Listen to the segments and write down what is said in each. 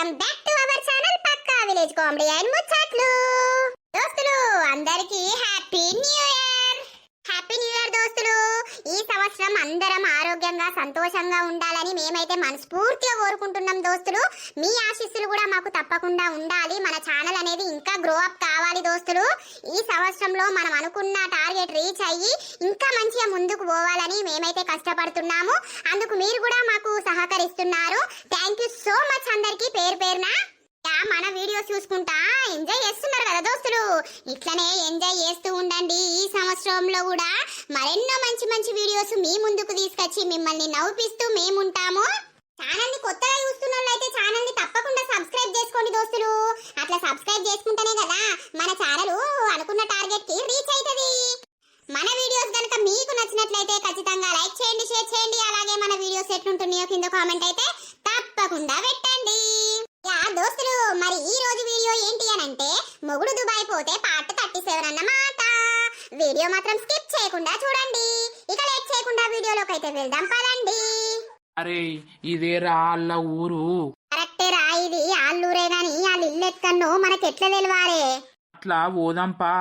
Welcome back to our channel పక్కా village comedy and ముచ్చట్లు. దోస్తులు అందరికీ happy new year. Happy new year దోస్తులు. ఈ సంవత్సరం అందరం ఆరోగ్యంగా సంతోషంగా ఉండాలని మేమైతే మనస్ఫూర్తిగా కోరుకుంటున్నాం దోస్తులు. మీ ఆశీస్సులు కూడా మాకు తప్పకుండా ఉండాలి. మన ఛానల్ అనేది ఇంకా గ్రో అప్ కావాలి దోస్తులు. ఈ సంవత్సరంలో మనం అనుకున్న టార్గెట్ రీచ్ అయ్యి ఇంకా మంచిగా ముందుకు పోవాలని మేమైతే కష్టపడుతున్నాము. అందుకు మీరు కూడా మాకు సహకరిస్తున్నారు. థ్యాంక్ యూ సో మచ్ అందరికి పేరు పేరున. మన వీడియోస్ చూసుకుంటా ఎంజాయ్ చేస్తున్నారు కదా దోస్తులు. ఇట్లనే ఎంజాయ్ చేస్తూ ఉండండి. ఈ సంవత్సరంలో కూడా మరెన్నో మంచి మంచి వీడియోస్ మీ ముందుకు తీసుకొచ్చి మిమ్మల్ని నవ్విస్తూ మేముంటాము. ఛానల్ ని కొత్తగా చూస్తున్న వాళ్ళైతే ఛానల్ ని తప్పకుండా సబ్స్క్రైబ్ చేసుకోండి దోస్తులు. అట్లా సబ్స్క్రైబ్ చేసుకుంటేనే కదా మన ఛానల్ అనుకున్న టార్గెట్ కి రీచ్ అవుతుంది. మన వీడియోస్ కనుక మీకు నచ్చినట్లయితే ఖచ్చితంగా లైక్ చేయండి, షేర్ చేయండి. అలాగే మన వీడియోస్ ఎట్లుంటున్నాయో కింద కామెంట్ అయితే తప్పకుండా పెట్టండి. దోస్తులు మరి ఈ రోజు వీడియో ఏంటి అని అంటే మొగుడు దుబాయ్ పోతే పార్ట్ 37 అన్నమాట. వీడియో మాత్రం స్కిప్ చేయకుండా చూడండి. ఇక లేట్ చేయకుండా వీడియోలోకి అయితే వెళ్దాం పదండి. అరే ఇదేరా అల్ల ఊరు. కరెక్టే రా, ఇది ఆల్లూరే గాని వాళ్ళ ఇల్లు ఎక్కన్నో మనకెట్లా తెలివారే. అట్లా పోదాంపా,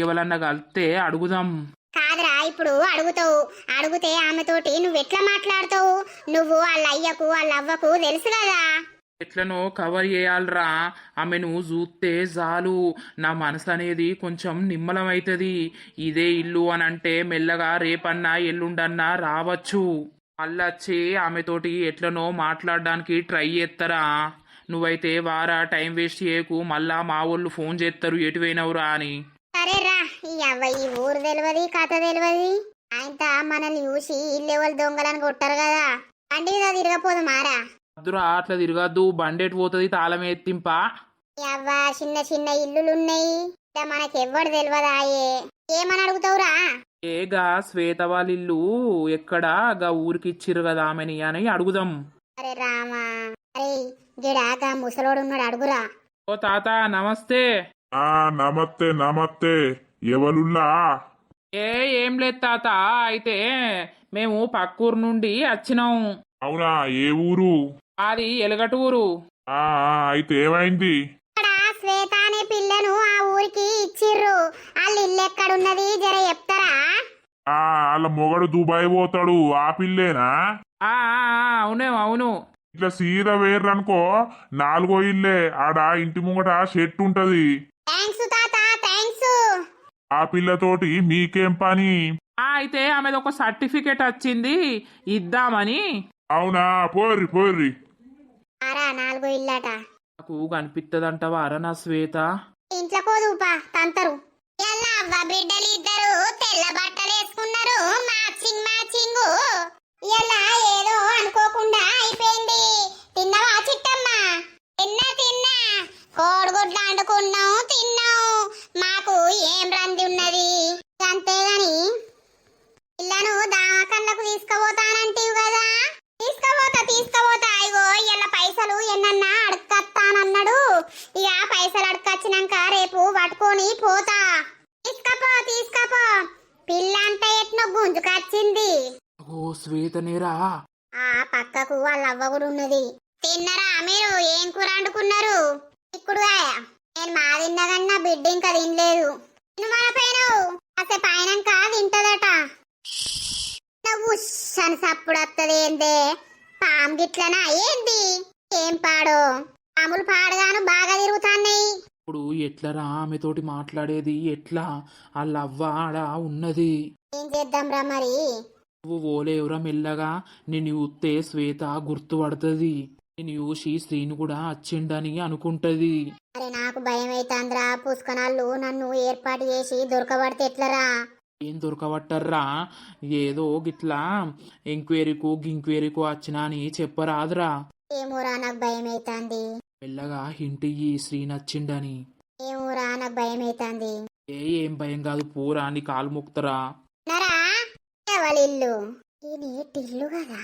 ఎవరన్నా కలిస్తే అడుగుదాం. కాదురా, ఇప్పుడు అడుగుతావు. అడిగితే ఆమెతోటి నువ్వెట్లా మాట్లాడతావు? నువ్వు వాళ్ళ అయ్యకు వాళ్ళ అవ్వకు తెలుసు కదా. ఎట్లనో కవర్ చేయాలరా. ఆమెను చూస్తే చాలు నా మనసు అనేది కొంచెం నిమ్మలమైతుంది. ఇదే ఇల్లు అని అంటే మెల్లగా రేపన్నా ఎల్లుండన్నా రావచ్చు. మళ్ళొచ్చి ఆమెతోటి ఎట్లనో మాట్లాడడానికి ట్రై చేస్తారా. నువ్వైతే వారా టైం వేస్ట్ చేయకు. మళ్ళా మా వాళ్ళు ఫోన్ చేస్తారు ఎటువైనవురా అని. సరేరా, ఈ అవ్వ ఈ ఊరు తెలియదు, కథ తెలియదు. ఆయన మనల్ని చూసి ఇల్లు ఎవరు దొంగలని కొట్టారు కదా. బండి మీద తిరగపోదు మారా. అద్దురా, అట్లా తిరగద్దు. బండెట్ పోతుంది, తాళం ఎత్తింపా. అవ్వ చిన్న చిన్న ఇల్లులున్నాయి, మనకెవ్వడు తెలియదాయే. ఏమని అడుగుతావురా? ఏగా శ్వేత వాళ్ళ ఇల్లు ఎక్కడా గా ఊరికి ఇచ్చిర్రు కదా ఆమెని అని అడుగుదాం. అరే రామా, అరే గిడాగా ముసలోడు ఉన్నాడు, అడుగురా. ఓ తాత నమస్తే. నమస్తే నమస్తే. ఎవరుల్లా? ఏం లేదు తాత. అయితే మేము పక్కూరు నుండి వచ్చినాం. అవునా, ఏ ఊరు? అది ఎలగటూరు. అయితే ఏమైంది? ఇక్కడ శ్వేత అనే పిల్లను ఆ ఊరికి ఇచ్చిర్రు. వాళ్ళ ఇల్లు ఎక్కడున్నది జర చెప్తారా? వాళ్ళ మొగడు దుబాయ్ పోతాడు, ఆ పిల్లేనా? అవును. ఇట్లా సీదా వేర్రనుకో, 4వ ఇల్లే. ఆడ ఇంటి ముంగట షెట్ ఉంటది. థ్యాంక్స్ తాత, థ్యాంక్స్. ఆ పిల్లతోటి మీకేం పని? అయితే ఆమెది ఒక సర్టిఫికెట్ వచ్చింది, ఇద్దామని. అవునా, పోర్రి పోర్రి. 4వ ఇల్లట. నాకు కనిపిస్తుందంటవా అర నా శ్వేత? ఇంట్లో కోదుపా తంతరు. ఎలా అవ్వ బిడ్డలు ఇద్దరు తెల్ల బట్టలు వేసుకున్నారు, మ్యాచింగ్ మ్యాచింగ్. ఎలా ఏదో అనుకోకుండా అయిపోయింది. తిన్నావా చిట్టమ్మా? తిన్నా. కోడిగుడ్లు వండుకున్నాం, తిన్నాం. మాకు ఏం రంది ఉన్నది అంతేగాని ఇళ్ళను దాకళ్ళకు తీసుకుపోతానంటివి కదా. తీసుకుపోతా. ఇగో ఇలా పైసలు ఎన్నన్నా అడగత్తానన్నాడు. ఇక పైసలు అడగచ్చినాక రేపు పట్టుకొని పోతా. తీసుకపో. పిల్ల అంతా ఎట్నో గుంజుకొచ్చింది. ఓ శ్వేతనేరా? పక్కకు వాళ్ళ అవ్వ కూడా ఉన్నది. తిన్నరా మీరు? ఏం కూర వండుకున్నారు? చిక్కుడుగాయ. నేను మా తిన్నగన్నా బిడ్డ ఇంకా తినలేదు. నువ్వు మన పైనవు కాసేపు అయినాక తింటదట. నువ్వు అని సప్పుడు వస్తుంది ఏందే? పాము గిట్లనా ఏంది? ఏం పాడు పాములు పాడుగాను బాగా తిరుగుతాన్నాయి. ఇప్పుడు ఎట్లరా ఆమెతోటి మాట్లాడేది? ఎట్లా? వాళ్ళ అవ్వ ఆడ ఉన్నది. ఏం చేద్దాంరా మరి? నువ్వు ఓలేవురా మెల్లగా. నేను చూస్తే శ్వేత గుర్తుపడుతుంది. నేను చూసి శ్రీని కూడా వచ్చిండని అనుకుంటది. అరే నాకు భయం అవుతాంద్రా. పుష్కనాళ్ళు నన్ను ఏర్పాటు చేసి దొరకబడితే ఎట్లరా? ఏం దొరకబట్టర్రా? ఏదో గిట్లా ఎంక్వైరీకు వచ్చినా అని చెప్పరాదురా. ఏమోరా, నాకు భయం అవుతాంది. మెల్లగా ఇంటికి శ్రీ నచ్చిండని. ఏమోరా, నాకు భయం అవుతాంది. ఏం భయం కాదు, పూరా నీ కాలు మొక్తరా. నరా ఎవరిల్లు? ఇది టిల్లు కదా.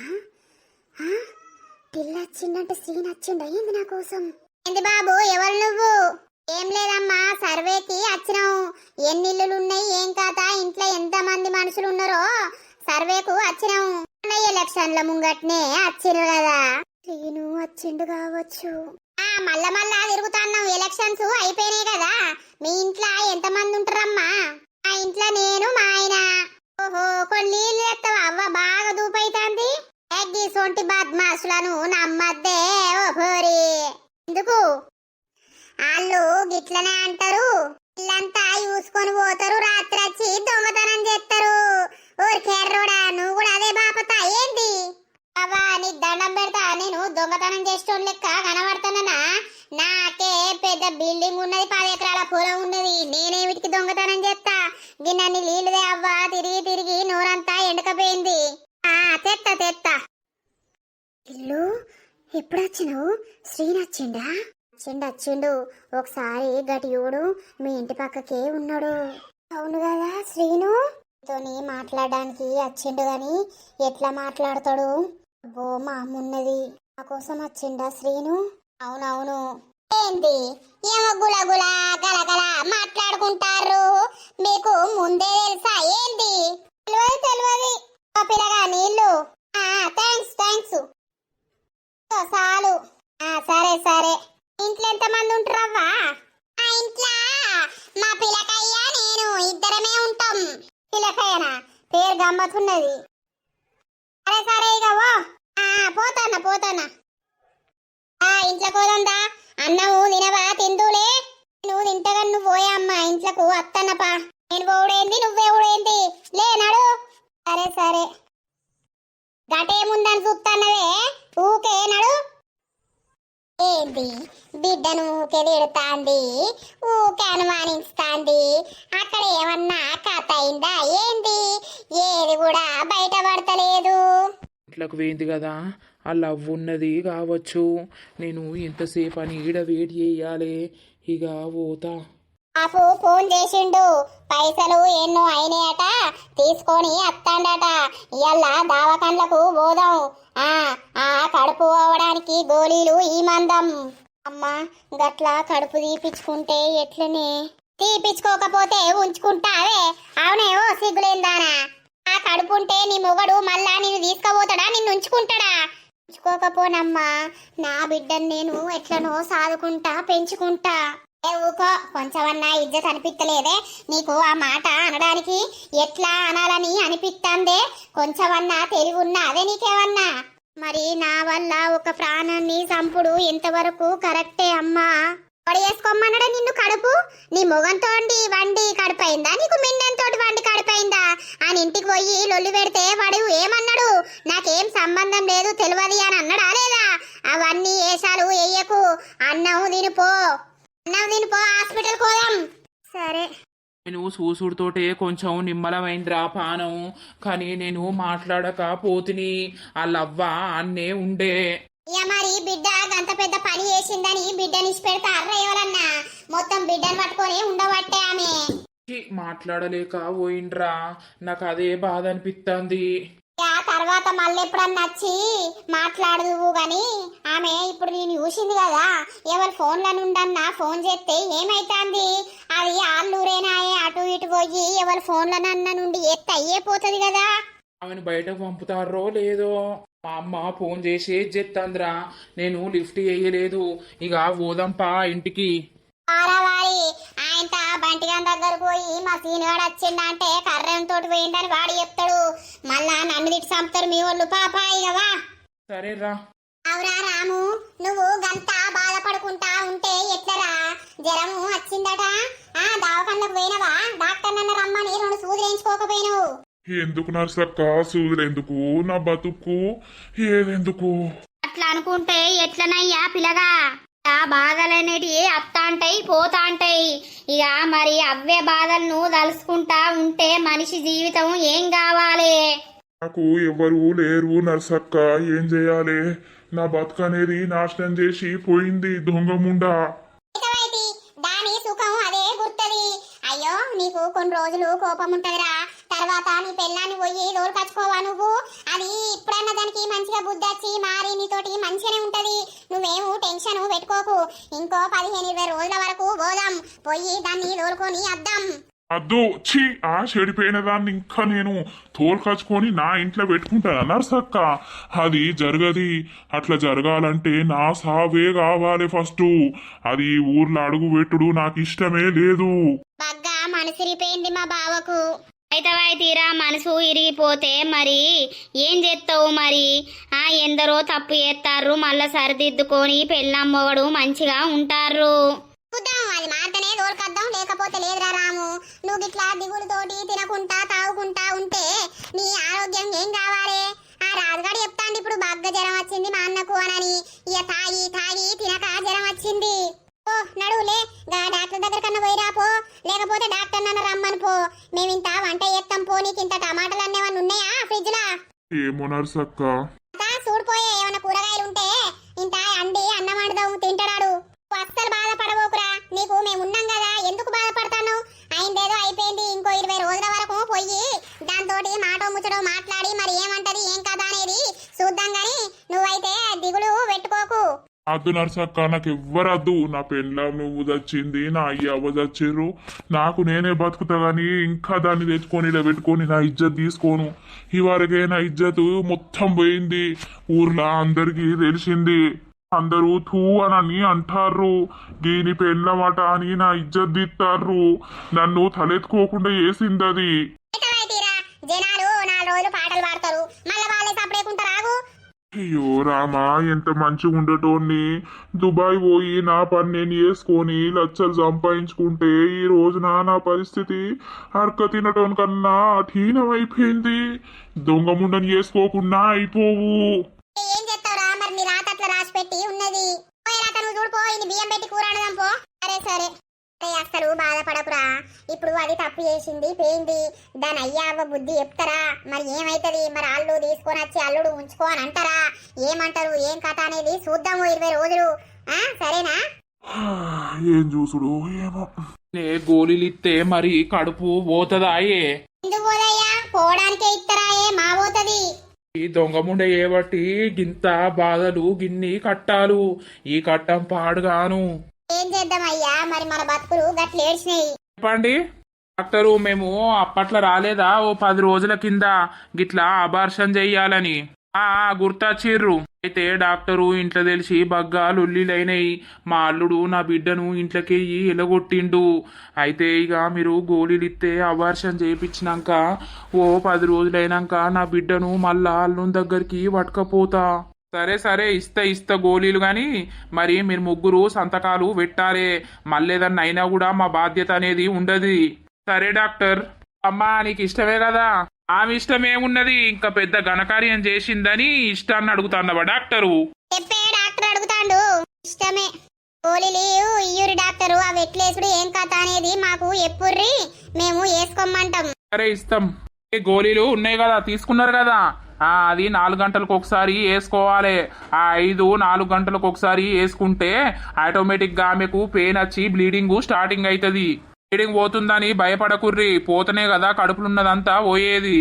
టిల్లు వచ్చిందంటే శ్రీ నచ్చిండ ఏంది నా కోసం? ఏంది బాబు, ఎవరు నువ్వు? ఏం లేదమ్మా, సర్వేకి వచ్చినావు. ఎన్ని ఇల్లులున్నాయి, ఏం కథ, ఇంట్లో ఎంత మంది మనుషులు ఉన్నారో సర్వేకు వచ్చినాం. ఎలక్షన్ల ముంగట్నే వచ్చిర్రు కదా. శ్రీను వచ్చిండు కావచ్చు. మళ్ళా తిరుగుతున్నాం. ఎలక్షన్స్ అయిపోయినాయి కదా. మీ ఇంట్లో ఎంతమంది ఉంటారమ్మా? మా ఇంట్లో నేను మా ఆయన. ఓహో, కొన్ని నీళ్ళు ఎత్తవా? అవ్వ బాగా దూపైతాంది. సొంటి బద్మాసులను నమ్మద్దే ఓ భోరి. ఎందుకు వాళ్ళు గిట్లనే అంటారు. ఇల్లంతా చూసుకొని పోతారు, రాత్రి వచ్చి దొంగతనం చేస్తారు. ఊరికెర్రోడా, నువ్వు కూడా అదే బాపతా ఏంది? అవ్వా నీకు దండం పెడతా. నేను దొంగతనం చేసేటోళ్ళ లెక్క కనబడతానా? నాకే పెద్ద బిల్డింగ్ ఉన్నది, 10 ఎకరాల పొలం ఉన్నది. నేనే వీటికి దొంగతనం చేస్తా? గిన్నెన్ని నీళ్ళదే అవ్వా. తిరిగి తిరిగి నోరంతా ఎండకపోయింది. తెత్తా ఇల్లు ఎప్పుడు వచ్చినావు? శ్రీని వచ్చిండు. ఒకసారి గటి చూడు, మీ ఇంటి పక్కకే ఉన్నాడు. అవును కదా శ్రీను? తోని మాట్లాడడానికి వచ్చిండు గాని ఎట్లా మాట్లాడతాడు? ఓ మా అమ్మున్నది, నా కోసం వచ్చిండా శ్రీను? అవునవును. ఏంది ఏమో గులగుల గలగల మాట్లాడుకుంటారు? మీకు ముందే తెలుసా ఏంది? తెలియదు పిల్లగా నీళ్ళు. థ్యాంక్స్ చాలు. సరే. ఇంట్లో ఎంత మంది ఉంటారవ్వా? ఆ ఇంట్లో మా పిల్లకయ్య నేను ఇద్దరమే ఉంటాం. పిల్లకయ్యనా? పేరు గమ్మతున్నది. సరే ఇక పోతానా. ఇంట్లో పోదా? అన్నము తినవా? తిందులే. నువ్వు తింటగా నువ్వు పోయా అమ్మా. ఇంట్లోకు అత్తన్నపా. నేను పోవుడేంది, నువ్వే ఊడేంది? లేనాడు. సరే గటేముందని చూస్తానవే? ఊకే నడు. ఏంది బిడ్డను ఊకే తిడతాంది, ఊకే అనుమానిస్తాంది. అక్కడ ఏమన్నా కథ అయిందా ఏంది? ఏది కూడా బయటపడతలేదు. ఇట్లకు పోయింది కదా, ఆ లవ్ ఉన్నది కావచ్చు. నేను ఎంతసేపు అని ఈడ వెయిట్ చేయాలి. ఇక పోతా. నాకు ఫోన్ చేసిండు. పైసలు ఎన్నో అయినాయట, తీసుకొని వస్తాడట. ఇవాళ దావకండ్లకు పోదాం. కడుపు పోవడానికి గోళీలు ఈ మందం. అమ్మా గట్లా కడుపు తీపిచ్చుకుంటే ఎట్లనే? తీపిచ్చుకోకపోతే ఉంచుకుంటావే? అవునేవో సిగ్గులేందానా? ఆ కడుపుంటే నీ మొగడు మళ్ళా నిన్ను తీసుకుపోతాడా, నిన్ను ఉంచుకుంటాడా? ఉంచుకోకపోనమ్మా, నా బిడ్డను నేను ఎట్లనో సాదుకుంటా, పెంచుకుంటా. ఊకో, కొంచెమన్నా ఇజ్జత్ అనిపిస్తలేదే నీకు? ఆ మాట అనడానికి ఎట్లా అనాలని అనిపిస్తాందే? కొంచెమన్నా తెలివి ఉన్నా అదే నీకేమన్నా? మరి నా వల్ల ఒక ప్రాణాన్ని చంపుడు ఎంతవరకు కరెక్టే అమ్మా? వేసుకోమన్నాడా నిన్ను కడుపు? నీ మొగంతో వండి కడుపైందా? నీకు మిన్నెంతో వండి కడుపైందా? అని ఇంటికి పోయి లొల్లి పెడితే వాడు ఏమన్నాడు? నాకేం సంబంధం లేదు తెలియదు అని అన్నాడా లేదా? అవన్నీ ఏషాలు వెయ్యకు. అన్నం తినిపో, హాస్పిటల్ పోదాం. సరే. నేను చూసుడుతోటే కొంచెం నిమ్మలమైందిరా పానం. కానీ నేను మాట్లాడకపోతిని. ఆ లవ్వ అన్నే ఉండే. మరి బిడ్డ గంత పెద్ద పని చేసిందని బిడ్డని పెడతారా ఎవరన్నా? మొత్తం బిడ్డను పట్టుకొని ఉండబట్టే ఆమె. మాట్లాడలేక పోయిండ్రా. నాకు అదే బాధ అనిపిస్తుంది. ఆ తర్వాత మళ్ళీ ఎప్పుడన్నా వచ్చి మాట్లాడదువు గాని ఆమె ఇప్పుడు నేను చూసింది కదా. ఎవరు ఫోన్ల నుండన్నా ఫోన్ చేస్తే ఏమైతుంది? అది ఆళ్ళూరేనాయే, అటు ఇటు పోయి ఎవరు ఫోన్లనన్నా నుండి ఎత్త అయ్యేపోతుంది కదా. ఆమెను బయటకు పంపుతారో లేదో. మా అమ్మ ఫోన్ చేసి చెప్తాందిరా. నేను లిఫ్ట్ చేయలేదు. ఇక పోదాంపా ఇంటికి. ఆరవాలి ఆయన బంటిగాన్ దగ్గర పోయి మా సీనివాడు వచ్చిండంటే కర్రంతో పోయిండని వాడు చెప్తాడు. మళ్ళా నన్ను తిట్టి చంపుతారు మీ వాళ్ళు. పాప ఇకవా. సరేరా. అవురా రాము, నువ్వు గంత బాధపడుకుంటా ఉంటే ఎట్లరా? జ్వరము వచ్చిందట, దవాఖానకు పోయినవా? డాక్టర్ నన్ను రమ్మని 2 సూదులు వేయించుకోకపోయినావు? ఎందుకు నర్సక్క సూదులెందుకు? నా బతుకు ఏదెందుకు? అట్లా అనుకుంటే ఎట్లనయ్యా పిల్లగా? బాధలనేటి అత్తాంటాయి పోతాంటాయి. ఇక మరి అవే బాధలను తలుసుకుంటా ఉంటే మనిషి జీవితం ఏం కావాలి? నాకు ఎవరు లేరు నర్సక్క, ఏం చేయాలి? నా బతుకు అనేది నాశనం చేసి పోయింది దొంగముండా. దాని సుఖం అదే గుర్తది. అయ్యో నీకు కొన్ని రోజులు కోపం ఉంటదిరా, తర్వాత నీ పెళ్ళాన్ని పోయి దోలుకచ్చుకోవా నువ్వు. అది ఇప్పుడన్నా దానికి మంచిగా బుద్ధి వచ్చి మారి నీతోటి మంచిగానే ఉంటది. నువ్వేమో టెన్షన్ పెట్టుకోకు. ఇంకో 15-20 రోజుల వరకు పోదాం, పోయి దాన్ని దోలుకొని వద్దాం. అద్దు ఛీ ఆ చెడిపోయిన దాన్ని ఇంకా నేను తోలుకచ్చుకొని నా ఇంట్లో పెట్టుకుంటాను నర్సక్క. అది జరగది. అట్లా జరగాలంటే నా సావే కావాలి ఫస్ట్. అది ఊర్లో అడుగు పెట్టుడు నాకు ఇష్టమే లేదు. బగ్గా మనసిరిపోయింది మా బావకు. అయితవాయి తీరా మనసు ఇరిగిపోతే మరి ఏం చేస్తావు మరి? ఎందరో తప్పు చేస్తారు, మళ్ళా సరిదిద్దుకొని పెళ్ళాం మొగడు మంచిగా ఉంటారు. చూద్దాం, అది మాత్రమే తోలుకద్దాం, లేకపోతే లేదురా రాము. నువ్వు ఇట్లా దిగులుతోటి తినకుంటా తాగుకుంటా ఉంటే నీ ఆరోగ్యం ఏం కావాలి? ఆ రాజుగాడు చెప్తాండి ఇప్పుడు బగ్గ జ్వరం వచ్చింది మా అన్నకు అనని. ఇక తాగి తాగి తినక జ్వరం వచ్చింది. ఓ నడువులే, గా డాక్టర్ దగ్గర కన్నా పోయిరా పో, లేకపోతే డాక్టర్ నన్ను రమ్మని పో. మేమింత వంట చేస్తాం పో. నీకు ఇంత టమాటాలు అన్నేమన్నా ఉన్నాయా ఫ్రిడ్జ్ లా? ఏమో నర్సక్క. చూడిపోయే ఏమన్నా కూరగాయలు ఉంటే ఇంత అండి అన్నం వండుదాం తింటాడు. అస్సలు బాధపడబోకురా, నీకు మేమున్నాం కదా, ఎందుకు బాధపడతాను? అయిందేదో అయిపోయింది. ఇంకో 20 రోజుల వరకు పోయి దాంతోటి మాటో ముచ్చటో మాట్లాడి మరి ఏమంటది ఏం కదా అనేది చూద్దాం గాని నువ్వైతే దిగులు పెట్టుకోకు. అద్దు నర్సక్క, నాకు ఎవ్వరద్దు. నా పెళ్ళాం నువ్వు చచ్చింది, నా అయ్యవ్వ చచ్చిర్రు. నాకు నేనే బతుకుతా గాని ఇంకా దాన్ని తెచ్చుకొని ఇలా పెట్టుకొని నా ఇజ్జత్ తీసుకోను. ఇవరకే నా ఇజ్జత్ మొత్తం పోయింది. ఊర్లో అందరికీ తెలిసింది. అందరూ తూ అని అంటారు. దీని పెళ్ళమట అని నా ఇజ్జత్ తీస్తారు. నన్ను తలెత్తుకోకుండా వేసింది అది. జనాలు 4 రోజులు పాటలు పాడతారు, మళ్ళీ వాళ్ళే సపరేకుంటారు. అయ్యో రామా, ఎంత మంచిగా ఉండటోన్ని దుబాయ్ పోయి నా పని నేను వేసుకొని లచ్చలు సంపాదించుకుంటే ఈ రోజున నా పరిస్థితి అరక తినటం కన్నా అఠీనం అయిపోయింది. దొంగ ముండని వేసుకోకుండా అయిపోవు. ఏం చేస్తావురా మరి? నీ రాత అట్లా రాసి పెట్టి ఉన్నది. నువ్వు చూడుకో, ఇది బియ్యం పెట్టి కూర వండుదాం పో. సరే సరే. అసలు బాధపడకురా, ఇప్పుడు అది తప్పు చేసింది పోయింది. దాని అయ్యావ బుద్ధి చెప్తారా? మరి ఏమైతుంది? మరి అల్లు తీసుకొని వచ్చి అల్లుడు ఉంచుకో అని అంటారా? ఏమంటారు ఏం కథ అనేది చూద్దాము 20 రోజులు. సరేనా? ఏం చూసుడు ఏమో. గోళీలు ఇస్తే మరి కడుపు పోతదాయే? ఎందుకు పోదయ్యా, పోవడానికే ఇస్తారాయే, మా పోతది. ఈ దొంగముండ ఏబట్టి గింత బాధలు గిన్ని కట్టాలు. ఈ కట్టం పాడుగాను. ఏం చేద్దామయ్యా, మరి మన బతుకులు గట్ల ఏడ్చినాయి. చెప్పండి డాక్టరు, మేము అప్పట్లో రాలేదా ఓ 10 రోజుల కింద గిట్లా అబార్షన్ చెయ్యాలని? గుర్తొచ్చిర్రు. అయితే డాక్టరు ఇంట్లో తెలిసి బగ్గా లొల్లిలైనాయి. మా అల్లుడు నా బిడ్డను ఇంట్లోకి ఎలగొట్టిండు. అయితే ఇక మీరు గోళీలు ఇస్తే అబార్షన్ చేయించినాక ఓ 10 రోజులైనాక నా బిడ్డను మళ్ళా అల్లుని దగ్గరికి పట్టుకపోతా. సరే సరే, ఇస్తా గోళీలు గాని మరి మీరు ముగ్గురు సంతకాలు పెట్టాలి. మళ్ళేదన్నా అయినా కూడా మా బాధ్యత అనేది ఉండదు. సరే డాక్టర్. అమ్మా నీకు ఇష్టమే కదా? ఆమె ఇష్టమేమున్నది, ఇంకా పెద్ద ఘనకార్యం చేసిందని ఇష్టాన్ని అడుగుతాండవా డాక్టరు? చెప్పే డాక్టర్ అడుగుతాండు. ఇష్టమే. గోళీలు ఇయ్యూరి డాక్టరు, అవి ఎట్లేసుడు ఏం కథ అనేది మాకు ఎప్పుర్రి, మేము వేసుకోమంటాం. సరే ఇస్తాం. గోళీలు ఉన్నాయి కదా, తీసుకున్నారు కదా, అది 4 గంటలకు ఒకసారి వేసుకోవాలి. 4 గంటలకు ఒకసారి వేసుకుంటే ఆటోమేటిక్ గా ఆమెకు పెయిన్ వచ్చి బ్లీడింగ్ స్టార్టింగ్ అవుతుంది. బ్లీడింగ్ పోతుందని భయపడకుర్రి, పోతనే కదా కడుపులున్నదంతా పోయేది.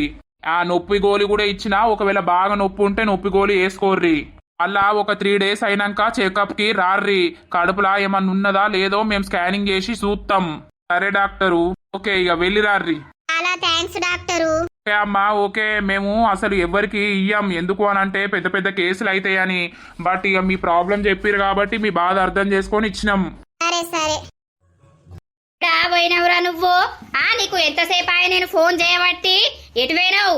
ఆ నొప్పి గోలి కూడా ఇచ్చినా ఒకవేళ బాగా నొప్పి ఉంటే నొప్పి గోలి వేసుకోర్రి. అలా ఒక 3 డేస్ అయినాక చెకప్ కి రార్రి. కడుపులా ఏమన్నా ఉన్నదా లేదో మేము స్కానింగ్ చేసి చూస్తాం. సరే డాక్టరు, ఓకే ఇక వెళ్ళి రార్రి. చాలా థ్యాంక్స్ డాక్టరు. ఓకే అమ్మా, ఓకే. మేము అసలు ఎవరికి ఇయ్యం, ఎందుకు అని అంటే పెద్ద పెద్ద కేసులు అవుతాయని. బట్ ఇక మీ ప్రాబ్లం చెప్పారు కాబట్టి మీ బాధ అర్థం చేసుకొని ఇచ్చినాం. సరే సరే. పోయినవురా నువ్వు? నీకు ఎంతసేపు అయ్యా నేను ఫోన్ చేయబట్టి? ఎటు పోయినావు?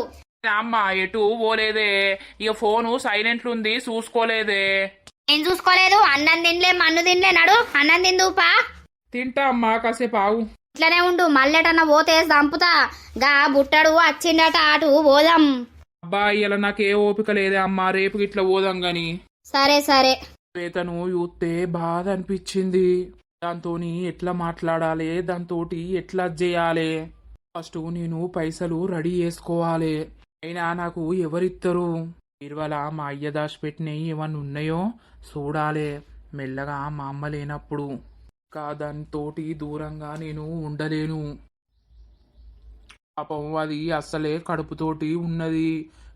అమ్మ ఎటు పోలేదే, ఇక ఫోను సైలెంట్లు ఉంది, చూసుకోలేదే. నేను చూసుకోలేదు. అన్నం తినలే మన్ను తినలే. నడు అన్నం తిందుపా. తింటా అమ్మా, కాసేపు ఆగు. ఇట్లనే ఉండు, మళ్ళెటన్నా పోతే చంపుతా. గా బుట్టడు వచ్చిండట, అటు పోదాం. అబ్బా ఇలా నాకే ఓపిక లేదే అమ్మా, రేపు ఇట్లా పోదాం గాని. సరే సరే. శ్వేతను చూస్తే బాధ అనిపించింది. దాంతోని ఎట్లా మాట్లాడాలి, దాంతోటి ఎట్లా చేయాలి. ఫస్ట్ నేను పైసలు రెడీ చేసుకోవాలి. అయినా నాకు ఎవరిత్తరు? ఇవాళ మా అయ్య దాచి పెట్టినవి ఏమన్నా ఉన్నాయో చూడాలి. మెల్లగా మా అమ్మ లేనప్పుడు దానితోటి దూరంగా నేను ఉండలేను. పాపం అది అస్సలే కడుపుతోటి ఉన్నది.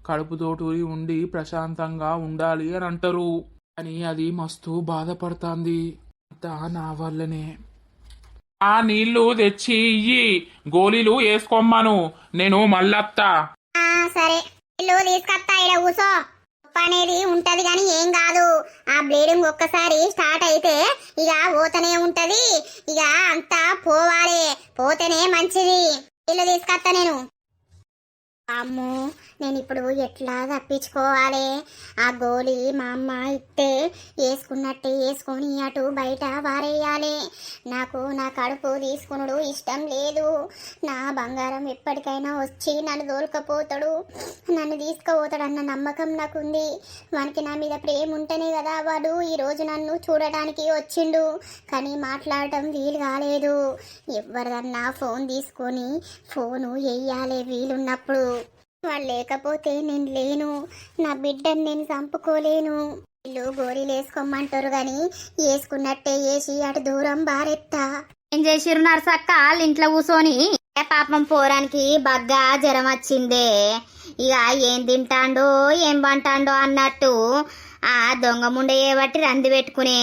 కడుపుతోటి ఉండి ప్రశాంతంగా ఉండాలి అని అంటారు, కానీ అది మస్తు బాధపడుతుంది. అంతా నా వల్లనే. ఆ నీళ్లు తెచ్చి ఇయ్యి, గోళీలు వేసుకోమ్మను, నేను మళ్ళత్తా. ఆ సరే ఇల్లు తీసుకొస్తా, ఇక్కడ కూసో. నొప్పి అనేది ఉంటది కానీ ఏం కాదు. ఆ బ్లీడింగ్ ఒక్కసారి స్టార్ట్ అయితే ఇక పోతనే ఉంటది. ఇక అంతా పోవాలి, పోతేనే మంచిది. ఇల్లు తీసుకొస్తా నేను. అమ్మో, నేను ఇప్పుడు ఎట్లా తప్పించుకోవాలి? ఆ గోళీ మా అమ్మ ఇస్తే వేసుకున్నట్టే వేసుకొని అటు బయట వారేయాలి. నాకు నా కడుపు తీసుకునుడు ఇష్టం లేదు. నా బంగారం ఎప్పటికైనా వచ్చి నన్ను దోలుకపోతాడు, నన్ను తీసుకుపోతాడు అన్న నమ్మకం నాకుంది. వానికి నా మీద ప్రేమ ఉంటేనే కదా వాడు ఈరోజు నన్ను చూడటానికి వచ్చిండు. కానీ మాట్లాడటం వీలు కాలేదు. ఎవరిదన్నా ఫోన్ తీసుకొని ఫోను వేయాలి వీలున్నప్పుడు. వాళ్ళు లేకపోతే నేను లేను, నా బిడ్డని నేను చంపుకోలేను. వీళ్ళు గోరీలు వేసుకోమంటారు గాని వేసుకున్నట్టే వేసి అటు దూరం బారెత్తా. ఏం చేసిరు నర్సక్క వాళ్ళ ఇంట్లో కూర్చొని? పాపం పోరానికి బగ్గా జ్వరం వచ్చిందే. ఇక ఏం తింటాండో ఏం పంటాండో అన్నట్టు ఆ దొంగ ముండే బట్టి రంది పెట్టుకునే.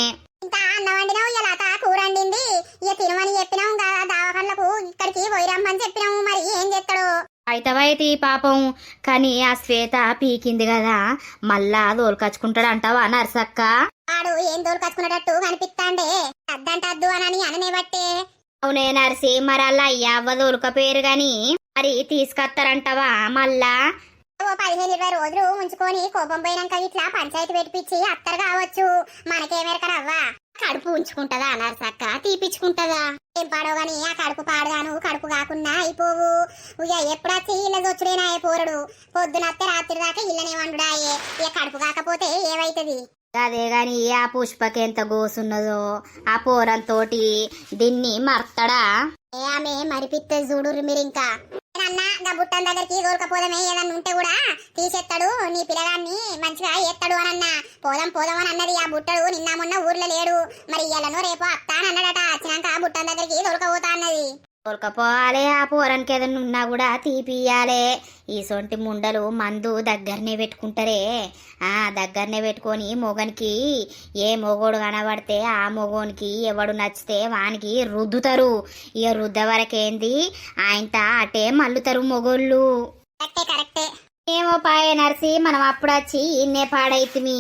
ఇంకా అన్నం వండినావు, ఇలా కూర వండింది. ఇక తినమని చెప్పినాం కదా, దావకాళ్ళకు ఇక్కడికి పోయిరమ్మని చెప్పినాము. మరి ఏం చేస్తాడు? అయితవైతే పాపం. కానీ ఆ శ్వేత పీకింది కదా, మళ్ళా దోలుకచ్చుకుంటాడు అంటావా నర్సక్క? వాడు ఏం దోలుకచ్చుకునేటట్టు కనిపిస్తాండే, అద్దంటద్దు అని అననే బట్టే. అవునే నర్సి, మరి అలా అవ్వ దోలుకపోయారు గాని మరి తీసుకొస్తారంటావా మళ్ళా? ఓ 15-20 రోజులు ఉంచుకొని కోపం పోయినాక ఇట్లా పంచాయతీ పెట్టించి అత్తరు కావచ్చు. మనకేమెరకనవ్వా? కడుపు ఉంచుకుంటదా నర్సక్క, తీపిచ్చుకుంటదా? ఏం పాడో గాని ఆ కడుపు పాడగాను, కడుపు కాకున్నా అయిపోవు. ఇక ఎప్పుడొచ్చి ఇళ్ళ దొచ్చుడేనా పోరడు, పొద్దునత్తే రాత్రి దాకా ఇళ్ళనే వండుడాయే. ఇక కడుపు కాకపోతే ఏమైతుంది? అదే గాని ఆ పుష్పకి ఎంత గోసున్నదో ఆ పోరంతోటి దీన్ని మర్తడా? ఆమె మరిపిస్తే చూడుర్రి మీరు. ఇంకా అన్న గా బుట్టం దగ్గరికి దొరకపోదమే, ఏదన్నా ఉంటే కూడా తీసేస్తాడు, నీ పిల్లగాన్ని మంచిగా ఎత్తాడు అని అన్న. పోదాం పోదాం అని అన్నది. ఆ బుట్టడు నిన్న మొన్న ఊర్లో లేడు, మరి ఇయ్యాలను రేపు అత్తా అని అన్నాడట. వచ్చినాక బుట్టం దగ్గరికి దొరకపోతా అన్నది. దొరకపోవాలి, ఆ పోరానికి ఏదన్నా ఉన్నా కూడా తీపియాలే. ఈ సొంటి ముండలు మందు దగ్గరనే పెట్టుకుంటారే. దగ్గరనే పెట్టుకొని మొగనికి ఏ మొగోడు కనబడితే ఆ మొగోనికి ఎవడు నచ్చితే వానికి రుద్దుతారు. ఇక రుద్ద వరకేంది ఆయనతో అటే మల్లుతారు మొగోళ్ళు. కరెక్టే కరెక్టే. ఏమో పాయే నర్సి, మనం అప్పుడు వచ్చి ఇన్నే పాడైతిమి.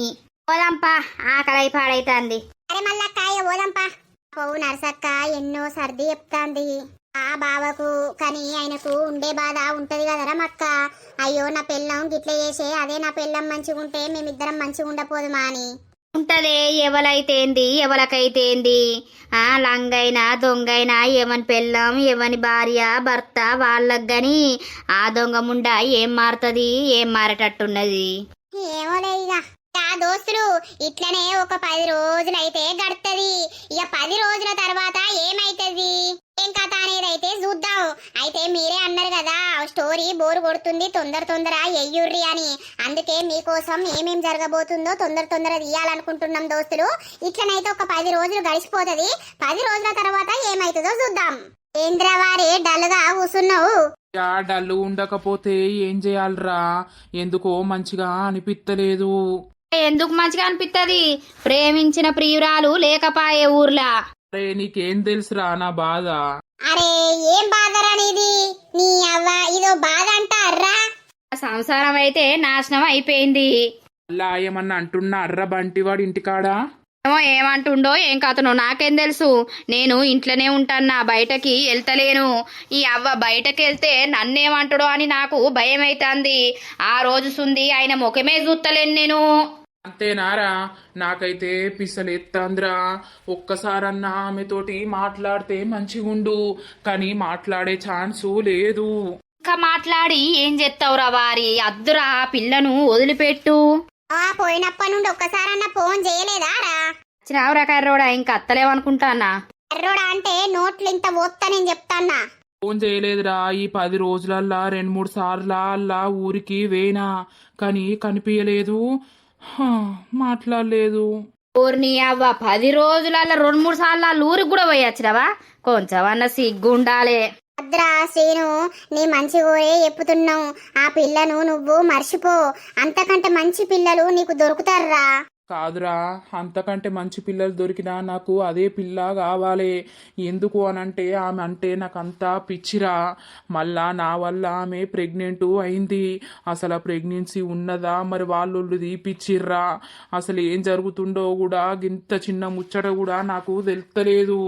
పోదాంపా, ఆకలై పాడైతుంది. అరే మళ్ళక్క పోదాంపా. పోవు నర్సక్క ఎన్నో సర్ది చెప్తాంది ఆ బావకు. కానీ ఆయనకు ఉండే బాధ ఉంటది కదరా మక్క. అయ్యో నా పెళ్ళం గిట్ల చేసే, అదే నా పెళ్ళం మంచిగా ఉంటే మేమిద్దరం మంచిగా ఉండపోదుమా అని ఉంటదే. ఎవలైతేంది ఎవలకైతేంది, లంగైనా దొంగైనా ఎవని పెళ్ళం ఎవని భార్య భర్త వాళ్ళకి గాని ఆ దొంగ ముండ ఏం మారుతుంది, ఏం మారేటట్టున్నది? ఏమోలే. ఇక దోస్తులు ఇట్లనే ఒక 10 రోజులైతే గడుతుంది. ఇక 10 రోజుల తర్వాత ఏమైతుంది ఏం కథ అనేది అయితే చూద్దాం. అయితే మీరే అన్నారు కదా స్టోరీ బోరు కొడుతుంది, తొందర ఎయ్యుర్రి అని. అందుకే మీకోసం ఏమేం జరగబోతుందో తొందర తీయాలనుకుంటున్నాం దోస్తులు. ఇట్లనైతే ఒక 10 రోజులు గడిచిపోతుంది. 10 రోజుల తర్వాత ఏమైతుందో చూద్దాం. ఏంద్రవారి డల్గా కూసున్నావు? డల్లు ఉండకపోతే ఏం చేయాలరా? ఎందుకో మంచిగా అనిపిత్తలేదు. ఎందుకు మంచిగా అనిపిస్తుంది? ప్రేమించిన ప్రియురాలు లేకపాయే ఊర్లా. అరే నీకేం తెలుసురా నా బాధ? అరే ఏం బాధరా నీది? నీ అవ్వ ఇదో బాధ అంటారా? సంసారం అయితే నాశనం అయిపోయింది. అలా ఏమన్నా అంటున్నా అర్ర బంటివాడు ఇంటికాడా? ఏమంటుండో ఏం కథనో నాకేం తెలుసు. నేను ఇంట్లోనే ఉంటాన్నా, బయటకి వెళ్తలేను. ఈ అవ్వ బయటకి వెళ్తే నన్నేమంటాడో అని నాకు భయం అవుతుంది. ఆ రోజు సుంది ఆయన ముఖమే చూస్తలేను నేను. అంతేనారా? నాకైతే పిసలెత్తాంద్రా. ఒక్కసారన్నా ఆమెతోటి మాట్లాడితే మంచిగుండు, కానీ మాట్లాడే ఛాన్సు లేదు. ఇంకా మాట్లాడి ఏం చేస్తావురా వారి? అద్దురా పిల్లను వదిలిపెట్టు. పోయినప్పటి నుండి ఒక్కసారన్నా ఫోన్ చేయలేదా రా? చిన్నవరా కర్రోడా, ఇంకా అత్తలేవనుకుంటానా? కర్రోడా అంటే నోట్లు ఇంత పోతా నేను చెప్తాన్నా. ఫోన్ చేయలేదురా. ఈ 10 రోజులల్లా 2-3 సార్లా అల్లా ఊరికి వేనా, కానీ కనిపించలేదు, మాట్లాడలేదు. ఊరిని అవ్వ 10 రోజులల్లా 2-3 సార్లు ఊరికి కూడా పోయొచ్చినవా? కొంచెం అన్న సిగ్గుండాలే. అద్రా శ్రీను, నీ మంచి ఊరే చెప్పుతున్నావు. ఆ పిల్లను నువ్వు మర్చిపో. అంతకంటే మంచి పిల్లలు నీకు దొరుకుతారా? కాదురా, అంతకంటే మంచి పిల్లలు దొరికినా నాకు అదే పిల్ల కావాలి. ఎందుకు అనంటే ఆమె అంటే నాకు అంతా పిచ్చిరా. మళ్ళా నా వల్ల ఆమె ప్రెగ్నెంట్ అయింది. అసలు ఆ ప్రెగ్నెన్సీ ఉన్నదా మరి వాళ్ళు తీపిచ్చిర్రా, అసలు ఏం జరుగుతుండో కూడా ఇంత చిన్న ముచ్చట కూడా నాకు తెలుస్తలేదు.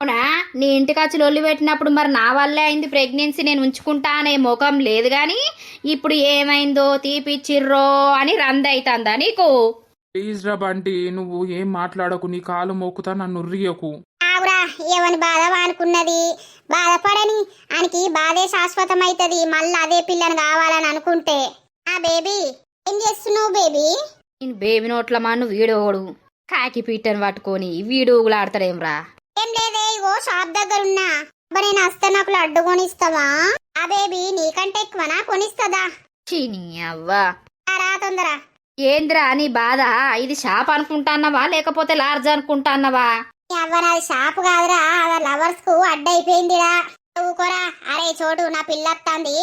అవునా, నీ ఇంటికి వచ్చి లొల్లి పెట్టినప్పుడు మరి నా వల్లే అయింది ప్రెగ్నెన్సీ, నేను ఉంచుకుంటా అనే ముఖం లేదు కానీ ఇప్పుడు ఏమైందో తీపిచ్చిర్రో అని రందైతుందా నీకు? ప్లీజ్ రా బంటి, నువ్వు ఏం మాట్లాడకు, నీ కాలు మోకుతా, నన్ను ఉర్రియకు. ఆవురా, ఏమని బాధ అనుకున్నది, బాధపడని ఆయనకి బాధే శాశ్వతం అవుతుంది. మళ్ళీ అదే పిల్లని కావాలని అనుకుంటే. ఆ బేబీ ఏం చేస్తున్నావు బేబీ? నేను బేబీ నోట్ల మన్ను వీడోడు కాకి పీటను పట్టుకొని వీడు ఊగులాడతాడేమ్రా. ఏం లేదే, ఇగో షాప్ దగ్గర ఉన్నా. నేను వస్తే నాకు లడ్డు కొనిస్తావా? ఆ బేబీ నీకంటే ఎక్కువనా కొనిస్తుందా? చీనీ అవ్వా, రా తొందర. ఏంద్రా నీ బాధ? ఇది షాప్ అనుకుంటాన్నవా లేకపోతే లార్జ్ అనుకుంటాన్నవా? అవ్వనాది షాప్ కాదురా, అది లవర్స్ కు అడ్డైపోయిందిరా. ఊకోరా. అరే చోటు, నా పిల్లత్తాంది,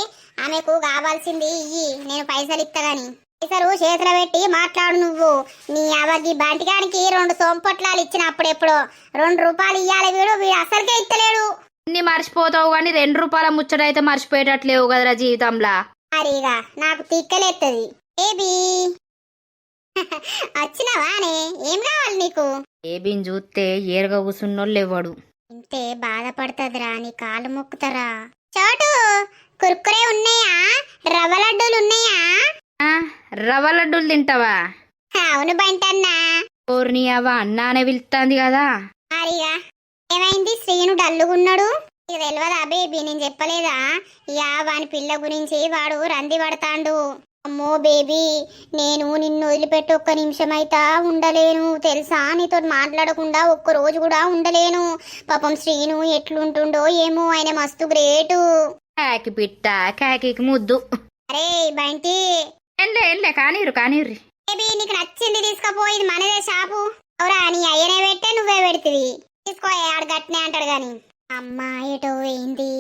ఆమెకు కావాల్సింది ఇయ్యి, నేను పైసలు ఇత్తగాని. పైసలు చేతులు పెట్టి మాట్లాడు నువ్వు. నీ అవగి బంటిగానికి 2 సోంపొట్లాలు ఇచ్చిన అప్పుడెప్పుడో. 2 రూపాయలు ఇయ్యాలి, వీడు అసలుకే ఇత్తలేడు. అన్ని మర్చిపోతావు కానీ 2 రూపాయల ముచ్చటైతే మర్చిపోయేటట్లేవు కదరా జీవితంలా. మరిగా నాకు తిక్కలేత్తది. బేబీ వచ్చినవానే, ఏం కావాలి నీకు? బేబీని చూస్తే ఏరుగా కూసున్నోళ్ళు ఇవ్వడు. ఇంతే బాధపడుతుందిరా, నీ కాలు మొక్కుతారా. చోటు, కుర్కురే ఉన్నాయా? రవ్వ లడ్డూలు ఉన్నాయా? ఆ, రవ్వ లడ్డూలు తింటావా? అవును బంటన్నా. ఓర్ని అవ్వ, అన్నానే పిలుస్తుంది కదా. మరిగా ఏమైంది, శ్రీను డల్లుగున్నాడు? ఇక తెలియదా బేబీ, నేను చెప్పలేదా? యా వాని పిల్ల గురించి వాడు రంది పడతాండు. అమ్మో బేబీ, నేను నిన్ను వదిలిపెట్టి ఒక్క నిమిషం అయితే ఉండలేను తెలుసా. నీతో మాట్లాడకుండా ఒక్క రోజు కూడా ఉండలేను. పాపం శ్రీను ఎట్లుంటుండో ఏమో, ఆయన మస్తు గ్రేటు. కాకి పిట్ట కాకి ముద్దు. అరే బంటి, ఎల్లే కానీరు బేబీ నీకు నచ్చింది తీసుకపోయి, మనదే షాపు. అవురా, నీ అయ్యనే పెట్టే నువ్వే పెడుతుంది. తీసుకో, ఆడు గట్నే అంటాడు గాని. అమ్మ ఎటో పోయింది.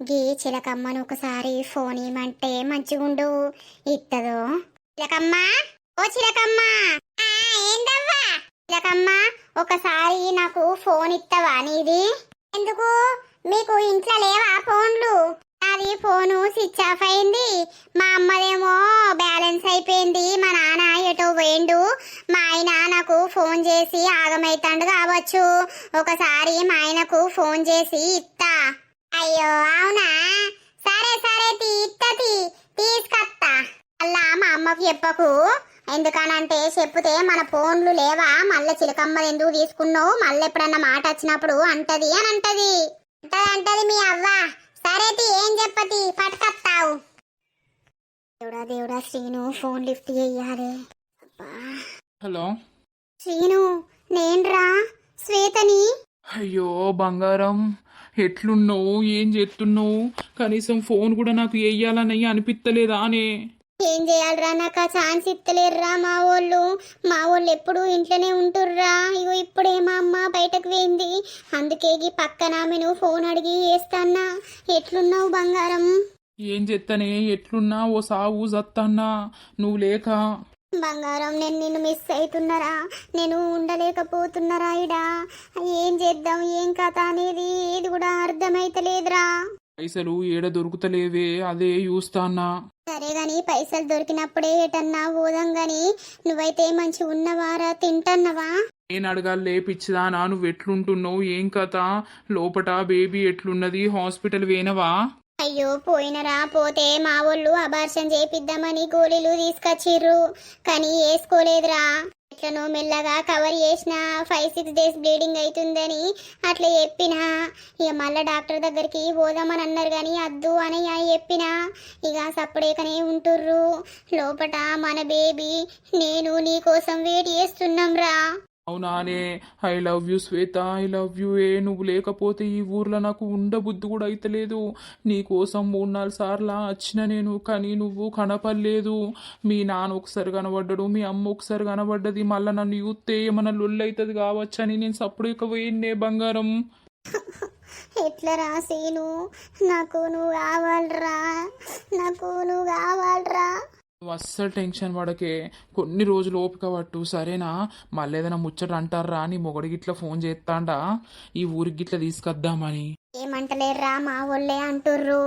గీ చిలకమ్మను ఒకసారి ఫోన్ ఇమ్మంటే మంచిగుండు. ఇత్తదో? చిలకమ్మ, ఓ చిలకమ్మ. ఏందవ్వా? చిలకమ్మ, ఒకసారి నాకు ఫోన్ ఇత్తవా నీది? ఎందుకు, మీకు ఇంట్లో లేవా ఫోన్లు? అది ఫోను స్విచ్ ఆఫ్ అయింది. మా అమ్మదేమో బ్యాలెన్స్ అయిపోయింది. మా నాన్న ఎటో పోయిండు. మా ఆయన నాకు ఫోన్ చేసి ఆగమైతాండు కావచ్చు. ఒకసారి మా ఆయనకు ఫోన్ చేసి ఇత్తా. అయ్యో అవునా, సరే సరే తీసుకొత్తా. అలా మా అమ్మకు చెప్పకు, ఎందుకనంటే చెప్తే మన ఫోన్లు లేవా, మళ్ళీ చిలకమ్మ ఎందుకు తీసుకున్నావు, మళ్ళీ ఎప్పుడన్నా మాట వచ్చినప్పుడు అంటది అని అంటది మీ అవ్వ. సరే ఏం చెప్పతి, పట్టుకొత్తావు. దేవుడా శ్రీను ఫోన్ లిఫ్ట్ చెయ్యాలి. హలో శ్రీను, నేన్రా శ్వేతని. అయ్యో బంగారం, ఎట్లున్నావు, ఏం చేస్తున్నావు? కనీసం ఫోన్ కూడా నాకు వేయాలని అనిపిస్తలేదా అనే? ఏం చేయాలరా, నాకు ఆ ఛాన్స్ ఇస్తలేరురా మా వాళ్ళు ఎప్పుడు ఇంట్లోనే ఉంటుర్రా. ఇగో ఇప్పుడే మా అమ్మ బయటకు పోయింది, అందుకే పక్కన ఆమెను ఫోన్ అడిగి వేస్తాన్నా. ఎట్లున్నావు బంగారం? ఏం చేస్తానే, ఎట్లున్నా ఓ సావు జత్తన్నా నువ్వు లేక. బంగారం, నేను నిన్ను మిస్ అవుతున్నారా, నేను ఉండలేకపోతున్నారా ఇడా. ఏం చేద్దాం, ఏం కథ అనేది ఏది కూడా అర్థమైతలేదురా. పైసలు ఏడ దొరుకుతలేవే, అదే చూస్తాన్నా. సరే గాని పైసలు దొరికినప్పుడే ఎటన్నా పోదాం గాని, నువ్వైతే మంచి ఉన్నవారా, తింటన్నవా? నేను అడగాలే పిచ్చిదానా, నువ్వు ఎట్లుంటున్నావు, ఏం కథ, లోపట బేబీ ఎట్లున్నది, హాస్పిటల్ వేనవా? అయ్యో పోయినరా, పోతే మా వాళ్ళు అబార్షన్ చేపిద్దామని గోళీలు తీసుకొచ్చిర్రు, కానీ వేసుకోలేదురా. ఎట్లనో మెల్లగా కవర్ చేసిన 5-6 డేస్ బ్లీడింగ్ అవుతుందని అట్లా చెప్పినా. ఇక మళ్ళీ డాక్టర్ దగ్గరికి పోదామని అన్నారు కానీ అద్దు అని చెప్పినా. ఇక సప్పుడేకనే ఉంటుర్రు. లోపట మన బేబీ నేను నీ కోసం వెయిట్ చేస్తున్నాం రా. అవునానే, I love you Shweta, I love you. నువ్వు లేకపోతే ఈ ఊర్లో నాకు ఉండబుద్ధి కూడా అయితలేదు. నీ కోసం 3-4 సార్లు వచ్చిన నేను, కానీ నువ్వు కనపడలేదు. మీ నాన్న ఒకసారి కనబడ్డాడు, మీ అమ్మ ఒకసారి కనబడ్డది. మళ్ళీ నన్ను చూస్తే ఏమన్నా లొల్లి అవుతుంది కావచ్చని నేను సప్పుడు ఇక పోయిండే బంగారం. ఎట్లా రాసేను, నాకు నువ్వు కావాలరా. నువ్వు అస్సలు టెన్షన్ పడకే, కొన్ని రోజులు ఓపిక పట్టు సరేనా. మళ్ళీ ఏదైనా ముచ్చట అంటారా నీ మొగడికి ఇట్లా ఫోన్ చేస్తాండా ఈ ఊరికి గిట్లా తీసుకొద్దామని. ఏమంటలేర్రా మా ఒళ్ళే అంటుర్రు,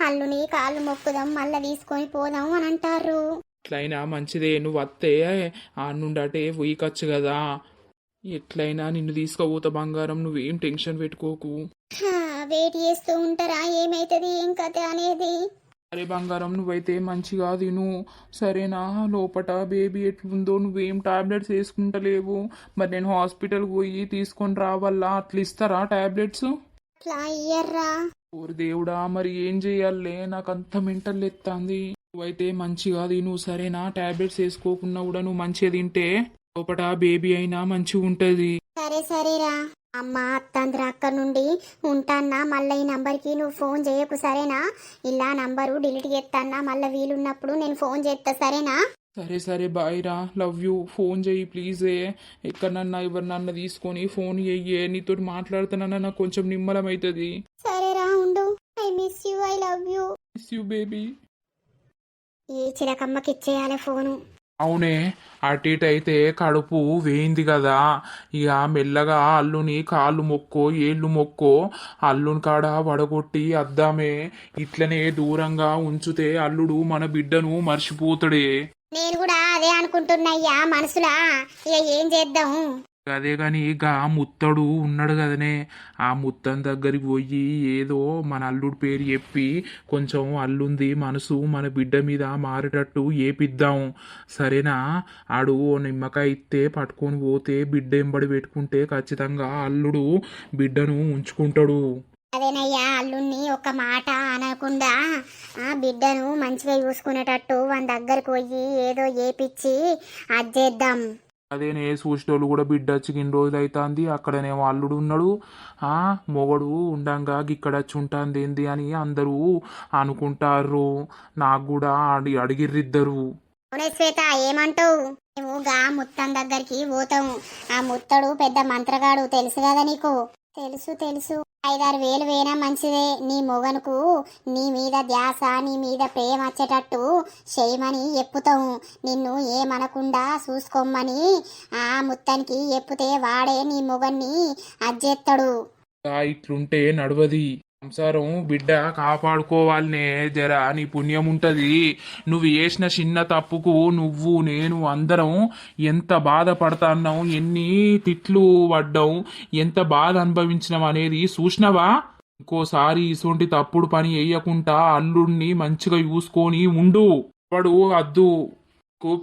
అల్లుని కాళ్ళు మొక్కుదాం మళ్ళా తీసుకొని పోదాం అని అంటారు. ఎట్లయినా మంచిదే, నువ్వు వస్తే ఆ నుండి అటే పోయికొచ్చు కదా. ఎట్లయినా నిన్ను తీసుకుపోతా బంగారం, నువ్వేం టెన్షన్ పెట్టుకోకు. వెయిట్ చేస్తూ ఉంటారా ఏమైతుంది ఏం కథ అనేది. అరే బంగారం నువ్వైతే మంచిగా తిను సరేనా. లోపట బేబీ ఎట్లుందో, నువ్వేం టాబ్లెట్స్ వేసుకుంటలేవు. మరి నేను హాస్పిటల్కి పోయి తీసుకొని రావాలా, అట్లా ఇస్తారా టాబ్లెట్స్? అట్లా ఇయ్యర్రా. ఓరి దేవుడా, మరి ఏం చెయ్యాలే, నాకు అంత మెంటల్ ఎత్తాంది. నువ్వైతే మంచిగా తిను సరేనా. టాబ్లెట్స్ వేసుకోకున్నా కూడా నువ్వు మంచిగా తింటే లోపట బేబీ అయినా మంచిగా ఉంటది. సరే సరేరా. అమ్మ అత్తంద్ర అక్కడ నుండి ఉంటాన్నా, మళ్ళీ ఈ నంబర్కి నువ్వు ఫోన్ చేయకు సరేనా. ఇలా నంబరు డిలీట్ చేస్తాన్నా, మళ్ళీ వీలున్నప్పుడు నేను ఫోన్ చేస్తా సరేనా. సరే సరే బాయ్ రా, లవ్ యూ. ఫోన్ చెయ్యి ప్లీజే. ఎక్కడన్నా ఎవరినన్నా తీసుకొని ఫోన్ చెయ్యే, నీతోటి మాట్లాడుతానన్నా నాకు కొంచెం నిమ్మలం అవుతుంది. సరేరా ఉండు. I miss you, I love you. Miss you baby. ఈ చిలకమ్మకి ఇచ్చేయాలి ఫోను. అవునే, అటు ఇటు అయితే కడుపు వేయింది కదా. ఇక మెల్లగా అల్లుని కాళ్ళు మొక్కో ఏళ్ళు మొక్కో అల్లుని కాడ వడగొట్టి అద్దామే. ఇట్లనే దూరంగా ఉంచుతే అల్లుడు మన బిడ్డను మర్చిపోతాడే. నేను కూడా అదే అనుకుంటున్నాయ్యా మనసులా. ఇక ఏం చేద్దాం. అదే గాని ఇక ముత్తడు ఉన్నాడు కదనే, ఆ ముత్తన్ దగ్గరికి పోయి ఏదో మన అల్లుడి పేరు చెప్పి కొంచెం అల్లుంది మనసు మన బిడ్డ మీద మారేటట్టు ఏపిద్దాం సరేనా. ఆడు ఓ నిమ్మకాయ ఇస్తే పట్టుకొని పోతే బిడ్డ ఎంబడి పెట్టుకుంటే ఖచ్చితంగా అల్లుడు బిడ్డను ఉంచుకుంటాడు. అదేనయ్యా, అల్లుణ్ణి ఒక మాట అనకుండా ఆ బిడ్డను మంచిగా చూసుకునేటట్టు వాళ్ళ దగ్గరికి పోయి ఏదో ఏపిచ్చి అజ్జేద్దాం. అదేనే చూసేటోళ్ళు కూడా బిడ్డ వచ్చి ఇన్ని రోజులు అవుతుంది, అక్కడనేమో అల్లుడు ఉన్నాడు, మొగడు ఉండంగా ఇక్కడ వచ్చి ఉంటుంది ఏంది అని అందరూ అనుకుంటారు. నాకు కూడా అడిగిర్రిద్దరు. అవునే శ్వేత, ఏమంటావు? మేము గా ముత్తం దగ్గరికి పోతాము. ఆ ముత్తడు పెద్ద మంత్రగాడు, తెలుసు కదా నీకు. తెలుసు తెలుసు. 5-6 వేలు వేనా మంచిదే. నీ మొగనుకు నీ మీద ధ్యాస, నీ మీద ప్రేమ వచ్చేటట్టు చేయమని చెప్పుతాము. నిన్ను ఏమనకుండా చూసుకోమని ఆ ముత్తానికి చెప్పుతే వాడే నీ మొగన్ని అజ్జెత్తాడు. ఇట్లుంటే నడవది సంసారం. బిడ్డ కాపాడుకోవాలనే జరా, నీ పుణ్యం ఉంటది. నువ్వు చేసిన చిన్న తప్పుకు నువ్వు నేను అందరం ఎంత బాధపడతాన్నాం, ఎన్ని తిట్లు పడ్డాం, ఎంత బాధ అనుభవించినాం అనేది చూసినవా. ఇంకోసారి ఇటువంటి తప్పుడు పని వేయకుండా అల్లుడిని మంచిగా చూసుకొని ఉండు. వాడు అద్దు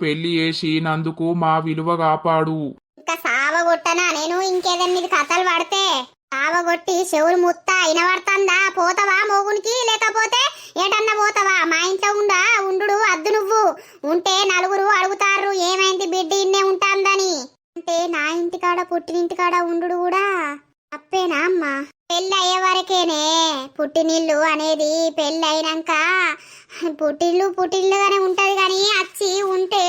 పెళ్లి చేసి నందుకు మా విలువ కాపాడు. ఇంకా సావగొట్టనా నేను ఇంకేదన్నా మీద కథలు పడితే? సావగొట్టి చెవులు ముత్త ఇనబడుతుందా? పోతావా మోగునికి, లేకపోతే ఏటన్నా పోతావా? మా ఇంట్లో ఉండు అద్దు. నువ్వు ఉంటే నలుగురు అడుగుతారు ఏమైంది బిడ్డ ఇన్నే ఉంటాందని. అంటే నా ఇంటికాడ పుట్టినింటికాడ ఉండు కూడా తప్పేనా అమ్మా? పెళ్ళి అయ్యే వరకేనే పుట్టినిల్లు అనేది. పెళ్ళి అయినాక పుట్టిల్లుగానే ఉంటది, కానీ వచ్చి ఉంటే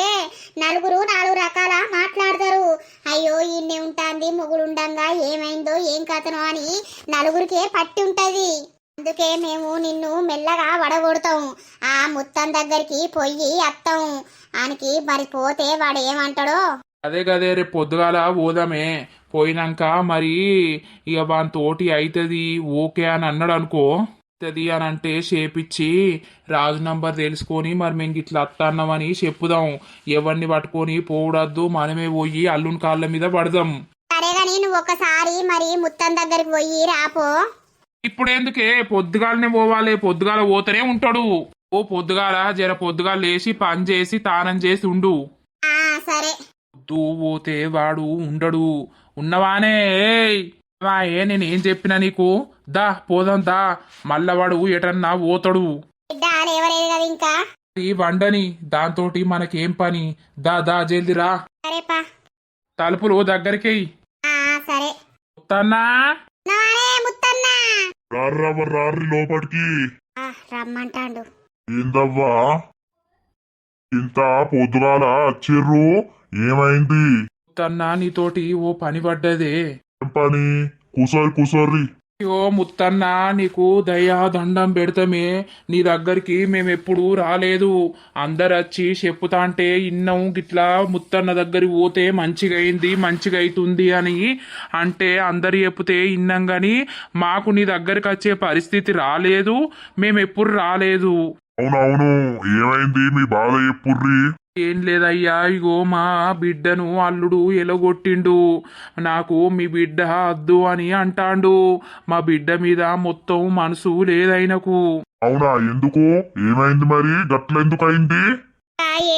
నలుగురు 4 రకాల మాట్లాడతారు. అయ్యో ఇన్నే ఉంటుంది మొగుడు ఉండంగా ఏమైందో ఏం కథనో అని నలుగురికే పట్టి ఉంటది. అందుకే మేము నిన్ను మెల్లగా వడగొడతాం. ఆ ముత్తం దగ్గరికి పోయి అత్తాం. ఆయనకి మరి పోతే వాడు ఏమంటాడో. అదే కదే, రేపు పొద్దుగాల పోదామే. పోయినాక మరి ఇక వాని తోటి అవుతుంది ఓకే అని అన్నాడు అనుకో, అవుతుంది అని అంటే చేపిచ్చి రాజు నంబర్ తెలుసుకొని మరి మేము ఇట్లా అత్తన్నామని చెప్పుదాం. ఎవరిని పట్టుకొని పోవడద్దు, మనమే పోయి అల్లుని కాళ్ళ మీద పడదాం. సరేగాని నువ్వు ఒకసారి మరి ముత్తం దగ్గరికి పోయి రాపో. ఇప్పుడెందుకే, పొద్దుగాలనే పోవాలి. పొద్దుగాల పోతూనే ఉంటాడు. ఓ పొద్దుగాల జర పొద్దుగాల లేచి పని చేసి తానం చేసి ఉండు. సరే. పొద్దు పోతే వాడు ఉండడు. ఉన్నవానే ఏ నేనేం చెప్పినా నీకు, దా పోదాం దా. మళ్ళా వాడు ఎటన్నా పోతాడు. ఎవరేది కదా ఇంకా ఈ వండని దాంతోటి మనకేం పని. దా దా జల్దిరా. సరేపా. తలుపులు దగ్గరికి సరే. ముత్తన్నా రారి లోపటికి. రమ్మంటాండు. ఏందవ్వా ఇంత పొద్దుగాల వచ్చిర్రు, ఏమైంది? ముత్తన్నా నీతోటి ఓ పని పడ్డదే. ఏం పని? కూసోర్రి. అయ్యో ముత్తన్న నీకు దయా దండం పెడతామే నీ దగ్గరికి మేమెప్పుడు రాలేదు అందరు వచ్చి చెప్పుతా అంటే ఇన్నం గిట్లా ముత్తన్న దగ్గరికి పోతే మంచిగా అయింది మంచిగా అవుతుంది అని అంటే అందరు చెప్తే ఇన్నాం కానీ మాకు నీ దగ్గరికి వచ్చే పరిస్థితి రాలేదు మేమెప్పుడు రాలేదు. అవునవును, ఏమైంది మీ బాధ ఎప్పుర్రి? ఏం లేదయ్యా ఇగో మా బిడ్డను అల్లుడు ఎలగొట్టిండు నాకు మీ బిడ్డ అద్దు అని అంటాండు మా బిడ్డ మీద మొత్తం మనసు లేదైనకు. అవునా, ఎందుకు? ఏమైంది మరి? గట్లెందుకు అయింది?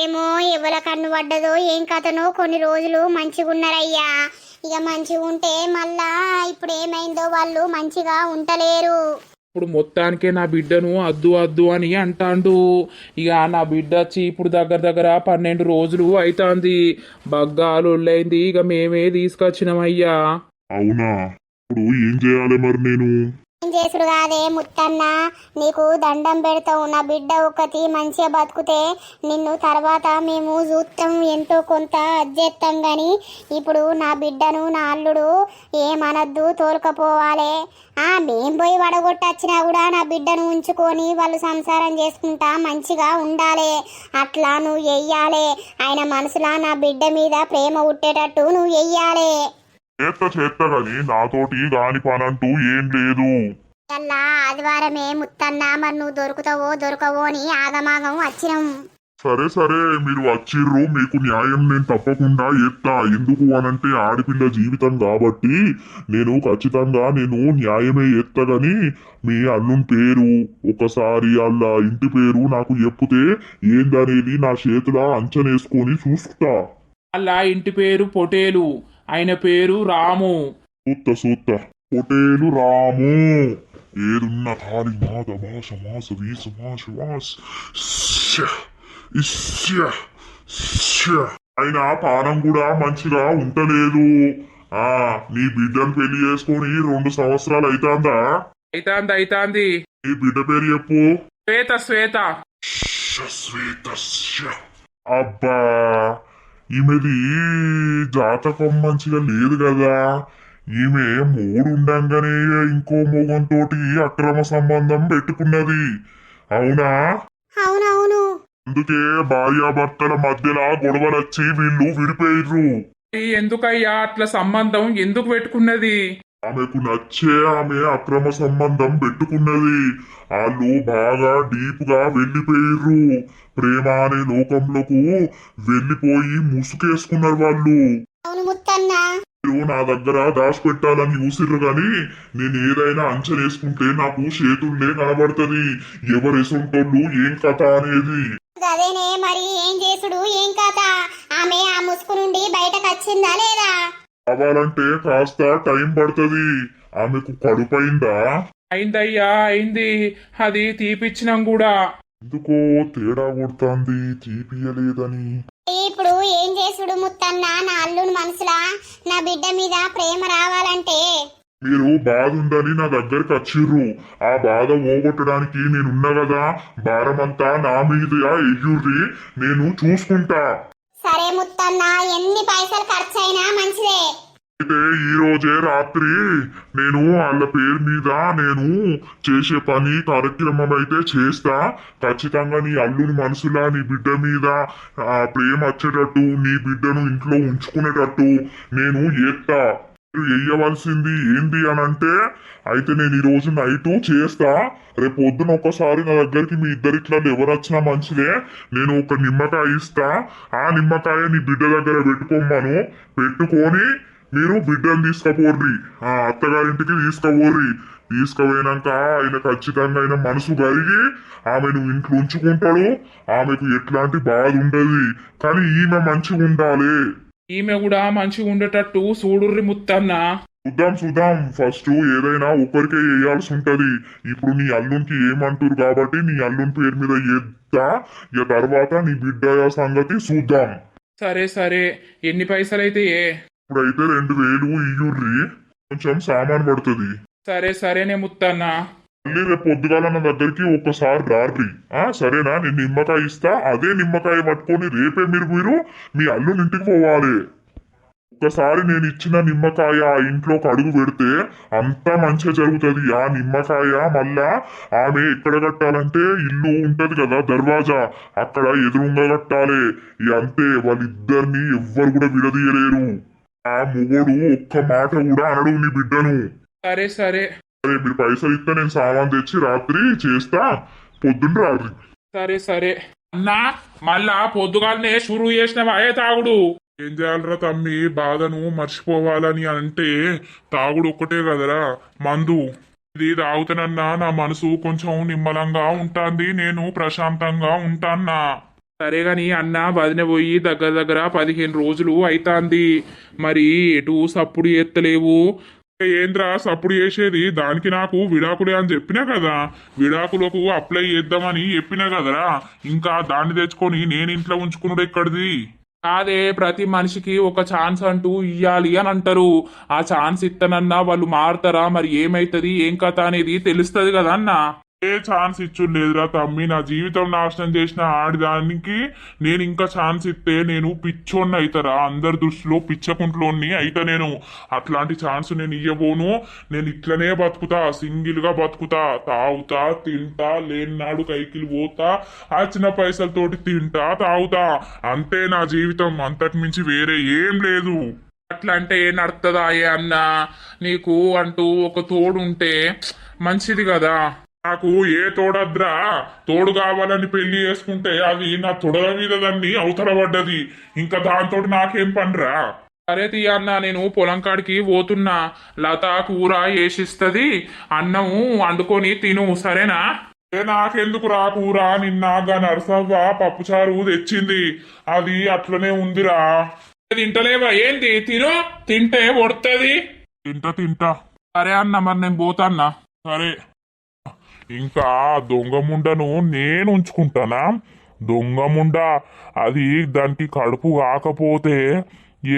ఏమో ఎవల కన్ను పడ్డదో ఏం కథనో కొన్ని రోజులు మంచిగున్నారయ్యా. ఇక మంచిగా ఉంటే మళ్ళా ఇప్పుడు ఏమైందో వాళ్ళు మంచిగా ఉంటలేరు. ఇప్పుడు మొత్తానికే నా బిడ్డను అద్దు అద్దు అని అంటాండు. ఇక నా బిడ్డ వచ్చి ఇప్పుడు దగ్గర దగ్గర 12 రోజులు అవుతుంది. బగ్గాలు ఒళ్ళైంది. ఇక మేమే తీసుకొచ్చినామయ్యా. అవునా, ఇప్పుడు ఏం చేయాలి మరి నేను? ఏం చేసుడు కాదే ముత్తన్న, నీకు దండం పెడతావు. నా బిడ్డ ఒకటి మంచిగా బతుకుతే నిన్ను తర్వాత మేము చూస్తాం, ఎంతో కొంత అజ్జేస్తాం. గాని ఇప్పుడు నా బిడ్డను నా అల్లుడు ఏమనద్దు, తోలుకపోవాలి. మేం పోయి వడగొట్టొచ్చినా కూడా నా బిడ్డను ఉంచుకొని వాళ్ళు సంసారం చేసుకుంటా మంచిగా ఉండాలి. అట్లా నువ్వు వెయ్యాలి. ఆయన మనసులా నా బిడ్డ మీద ప్రేమ ఉట్టేటట్టు నువ్వు వెయ్యాలి. చేస్తా గాని నాతోటి గాని పనంటూ ఏం లేదు. అలా ఆదివారమే ముత్తన్న, మరి నువ్వు దొరుకుతావో దొరకవో అని ఆగమాగం వచ్చినాం. సరే సరే, మీరు వచ్చిర్రు, మీకు న్యాయం నేను తప్పకుండా ఎత్తా. ఎందుకు అనంటే ఆడపిల్ల జీవితం కాబట్టి నేను ఖచ్చితంగా న్యాయమే ఎత్తా. గాని మీ అల్లుని పేరు ఒకసారి అలా ఇంటి పేరు నాకు చెప్పుతే ఏందనేది నా చేతిలో అంచనేసుకొని చూస్తా. అలా ఇంటి పేరు పొటేలు, ఆయన పేరు రాము. సూత్త పొటేలు రాము. ఏదున్న కాని మాద మాస మాస వీస మాస వాస్ ఆయన పానం కూడా మంచిగా ఉంటలేదు. నీ బిడ్డను పెళ్లి చేసుకొని 2 సంవత్సరాలు అయితాందా? అయితాంది. నీ బిడ్డ పేరు చెప్పు. శ్వేత. శ్వేత. అబ్బా, ఈమెది జాతకం మంచిగా లేదు కదా. ఈమె 3 ఉండంగానే ఇంకో మొగంతోటి అక్రమ సంబంధం పెట్టుకున్నది. అవునా? అవునవును. అందుకే భార్యాభర్తల మధ్యలో గొడవలొచ్చి వీళ్ళు విడిపోయిర్రు. ఎందుకయ్యా అట్లా సంబంధం ఎందుకు పెట్టుకున్నది? ఆమెకు నచ్చే ఆమె అక్రమ సంబంధం పెట్టుకున్నది. వాళ్ళు బాగా డీప్ గా వెళ్ళిపోయిర్రు. ప్రేమ అనే లోకంలోకి వెళ్ళిపోయి ముసుకేసుకున్నారు వాళ్ళు. అవును ముత్తన్న. మీరు నా దగ్గర దాచిపెట్టాలని చూసిర్రు గాని నేను ఏదైనా అంచనేసుకుంటే నాకు చేతుల్లే కనబడుతుంది ఎవరెసొంటోళ్ళు ఏం కథ అనేది. అదేనే మరి ఏం చేసుడు ఏం కథ? ఆమె ఆ ముసుగు నుండి బయటకు వచ్చిందా లేదా? కావాలంటే కాస్త టైం పడుతుంది. ఆమెకు కడుపైందా? అయిందయ్యా అయింది. అది తీపిచ్చినాం కూడా. ఎందుకో తేడా కొడుతుంది తీపియలేదని. ఇప్పుడు ఏం చేసుడు ముత్తన్న? నా అల్లుని మనసులా నా బిడ్డ మీద ప్రేమ రావాలంటే మీరు బాధ ఉందని నా దగ్గరికి వచ్చిర్రు. ఆ బాధ పోగొట్టడానికి నేనున్నా కదా. భారమంతా నా మీద ఎయ్యుర్రి, నేను చూసుకుంటా. సరే ముత్తన్న, ఎన్ని పైసలు ఖర్చు అయినా మంచిదే. అయితే ఈ రోజే రాత్రి నేను వాళ్ళ పేరు మీద చేసే పని కార్యక్రమం అయితే చేస్తా. ఖచ్చితంగా నీ అల్లుని మనసులా నీ బిడ్డ మీద ప్రేమ వచ్చేటట్టు, నీ బిడ్డను ఇంట్లో ఉంచుకునేటట్టు నేను చేస్తా. వేయవలసింది ఏంటి అని అంటే, అయితే నేను ఈ రోజు నైట్ చేస్తా. రేపు పొద్దున ఒక్కసారి నా దగ్గరికి మీ ఇద్దరిట్లా ఎవరు వచ్చినా మంచిదే, నేను ఒక నిమ్మకాయ ఇస్తా. ఆ నిమ్మకాయ నీ బిడ్డ దగ్గర పెట్టుకోమను. పెట్టుకొని మీరు బిడ్డను తీసుకుపోర్రి, అత్తగారింటికి తీసుకుపోర్రి. తీసుకుపోయినాక ఆయన ఖచ్చితంగా ఆయన మనసు కరిగి ఆమెను ఇంట్లో ఉంచుకుంటాడు. ఆమెకు ఎట్లాంటి బాధ ఉండదు. కానీ ఈమె మంచిగా ఉండాలి. ఈమె కూడా మంచిగా ఉండేటట్టు చూడుర్రి ముత్తన్న. చూద్దాం. ఫస్ట్ ఏదైనా ఒకరికే వేయాల్సి ఉంటది. ఇప్పుడు నీ అల్లునికి ఏమంటారు కాబట్టి నీ అల్లుని పేరు మీద ఎద్దా. ఇక తర్వాత నీ బిడ్డ సంగతి చూద్దాం. సరే ఎన్ని పైసలైతే? ఇప్పుడైతే 2000 ఇయ్యుర్రి, కొంచెం సామాన్ పడుతుంది. సరేనే ముత్తన్న. మళ్ళీ రేపు పొద్దుగాల నా దగ్గరికి ఒక్కసారి రార్రి. సరేనా? నేను నిమ్మకాయ ఇస్తా. అదే నిమ్మకాయ పట్టుకొని రేపే మీరు మీ అల్లుని ఇంటికి పోవాలి. ఒకసారి నేను ఇచ్చిన నిమ్మకాయ ఆ ఇంట్లోకి అడుగు పెడితే అంతా మంచిగా జరుగుతుంది. ఆ నిమ్మకాయ మళ్ళా ఆమె ఎక్కడ కట్టాలంటే ఇల్లు ఉంటది కదా దర్వాజా, అక్కడ ఎదురుంగా కట్టాలి. ఇక అంతే, వాళ్ళిద్దరిని ఎవ్వరు కూడా విడదీయలేరు. ఆ మొగోడు ఒక్క మాట కూడా అనడు నీ బిడ్డను. సరే సరే సరే, మీరు పైసలు ఇస్తే నేను సామాన్ తెచ్చి రాత్రి చేస్తా, పొద్దున్న రాత్రి. సరే సరే అన్నా, మళ్ళా పొద్దుగాలనే షురు చేసినవా ఏ తాగుడు? ఏం చేయాలరా తమ్మి, బాధను మర్చిపోవాలని అంటే తాగుడు ఒక్కటే కదరా మందు. ఇది తాగుతానన్నా నా మనసు కొంచెం నిమ్మలంగా ఉంటాంది, నేను ప్రశాంతంగా ఉంటాన్నా. సరే గాని అన్న వదిన పోయి దగ్గర దగ్గర 15 రోజులు అయితాంది. మరి ఎటు సప్పుడు ఎత్తలేవు. ఏంద్రా సప్పుడు చేసేది? దానికి నాకు విడాకులే అని చెప్పినా కదా, విడాకులకు అప్లై చేద్దామని చెప్పినా కదరా. ఇంకా దాన్ని తెచ్చుకొని నేను ఇంట్లో ఉంచుకున్నాడు ఎక్కడిది? కాదే, ప్రతి మనిషికి ఒక ఛాన్స్ అంటూ ఇయ్యాలి అని అంటారు. ఆ ఛాన్స్ ఇత్తనన్నా వాళ్ళు మారుతారా, మరి ఏమైతుంది ఏం కథ అనేది తెలుస్తుంది కదా అన్న. ఏ ఛాన్స్ ఇచ్చు లేదురా తమ్మి, నా జీవితం నాశనం చేసిన ఆడిదానికి నేను ఇంకా ఛాన్స్ ఇస్తే నేను పిచ్చోన్ని అవుతారా? అందరి దృష్టిలో పిచ్చకుంట్లోని అయితా నేను. అట్లాంటి ఛాన్స్ నేను ఇయ్యబోను. నేను ఇట్లనే బతుకుతా, సింగిల్ గా బతుకుతా, తాగుతా తింటా, లేనినాడు కైకిలు పోతా, ఆ చిన్న పైసలతోటి తింటా తాగుతా, అంతే నా జీవితం. అంతకు మించి వేరే ఏం లేదు. అట్లా అంటే నడుతుందా ఏ అన్న? నీకు అంటూ ఒక తోడు ఉంటే మంచిది కదా. నాకు ఏ తోడద్రా? తోడు కావాలని పెళ్లి చేసుకుంటే అది నా తొడల మీద దాన్ని అవతల పడ్డది, ఇంకా దాంతో నాకేం పనిరా? సరే తీయన్న, నేను పొలం కాడికి పోతున్నా. లత కూర వేసిస్తుంది, అన్నము వండుకొని తిను సరేనా? నాకెందుకు రా కూర? నిన్న నరసవ్వ పప్పుచారు తెచ్చింది, అది అట్లనే ఉందిరా. తింటలేవా ఏంది? తిను, తింటే వడుతుంది. తింటా. సరే అన్న, మరి నేను పోతాన్నా. సరే, ఇంకా దొంగముండను నేను ఉంచుకుంటానా? దొంగముండ అది దానికి కడుపు కాకపోతే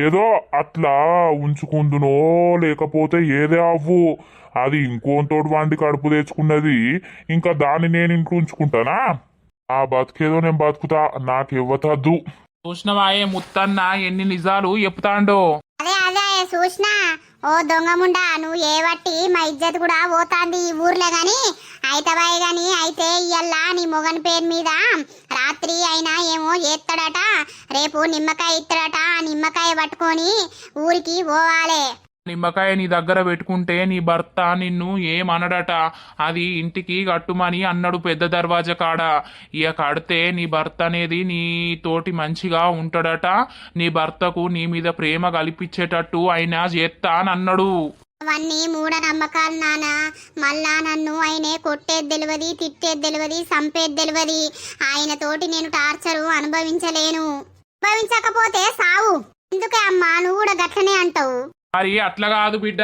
ఏదో అట్లా ఉంచుకుందునో, లేకపోతే ఏదే అవ్వు, అది ఇంకోతోటి వాంటి కడుపు తెచ్చుకున్నది, ఇంకా దాన్ని నేను ఇంట్లో ఉంచుకుంటానా? ఆ బతికేదో నేను బతుకుతా, నాకెవ్వతద్దు. చూసినవాయే ముత్తన్న ఎన్ని నిజాలు చెప్తాండో. అదే అదే చూసినా. ఓ దొంగముండా, నువ్వు ఏ బట్టి మా ఇజ్జత్ కూడా పోతాంది ఈ ఊర్లో గాని. అయితబాయి గాని అయితే ఇయ్యల్లా నీ మొగన్ పేరు మీద రాత్రి అయినా ఏమో చేస్తాడట, రేపు నిమ్మకాయ ఇస్తాడట. ఆ నిమ్మకాయ పట్టుకొని ఊరికి పోవాలే. నిమ్మకాయ నీ దగ్గర పెట్టుకుంటే నీ భర్త నిన్ను ఏమనడట, అది ఇంటికి కట్టుమని అన్నాడు పెద్ద దర్వాజా కాడ. ఇక కడితే నీ భర్త అనేది నీ తోటి మంచిగా ఉంటాడట, నీ భర్తకు నీ మీద ప్రేమ కల్పించేటట్టు ఆయన చేస్తానన్నాడు. అవన్నీ మూఢనమ్మకాలు నాన్న. మళ్ళా నన్ను ఆయనే కొట్టేది తెలియదు, తిట్టేది తెలియదు, సంపేది తెలియదు. ఆయన తోటి నేను టార్చరు అనుభవించలేను. అనుభవించకపోతే సావు. ఎందుకే అమ్మా నువ్వు కూడా గట్లనే అంటావు? మరి అట్లా కాదు బిడ్డ,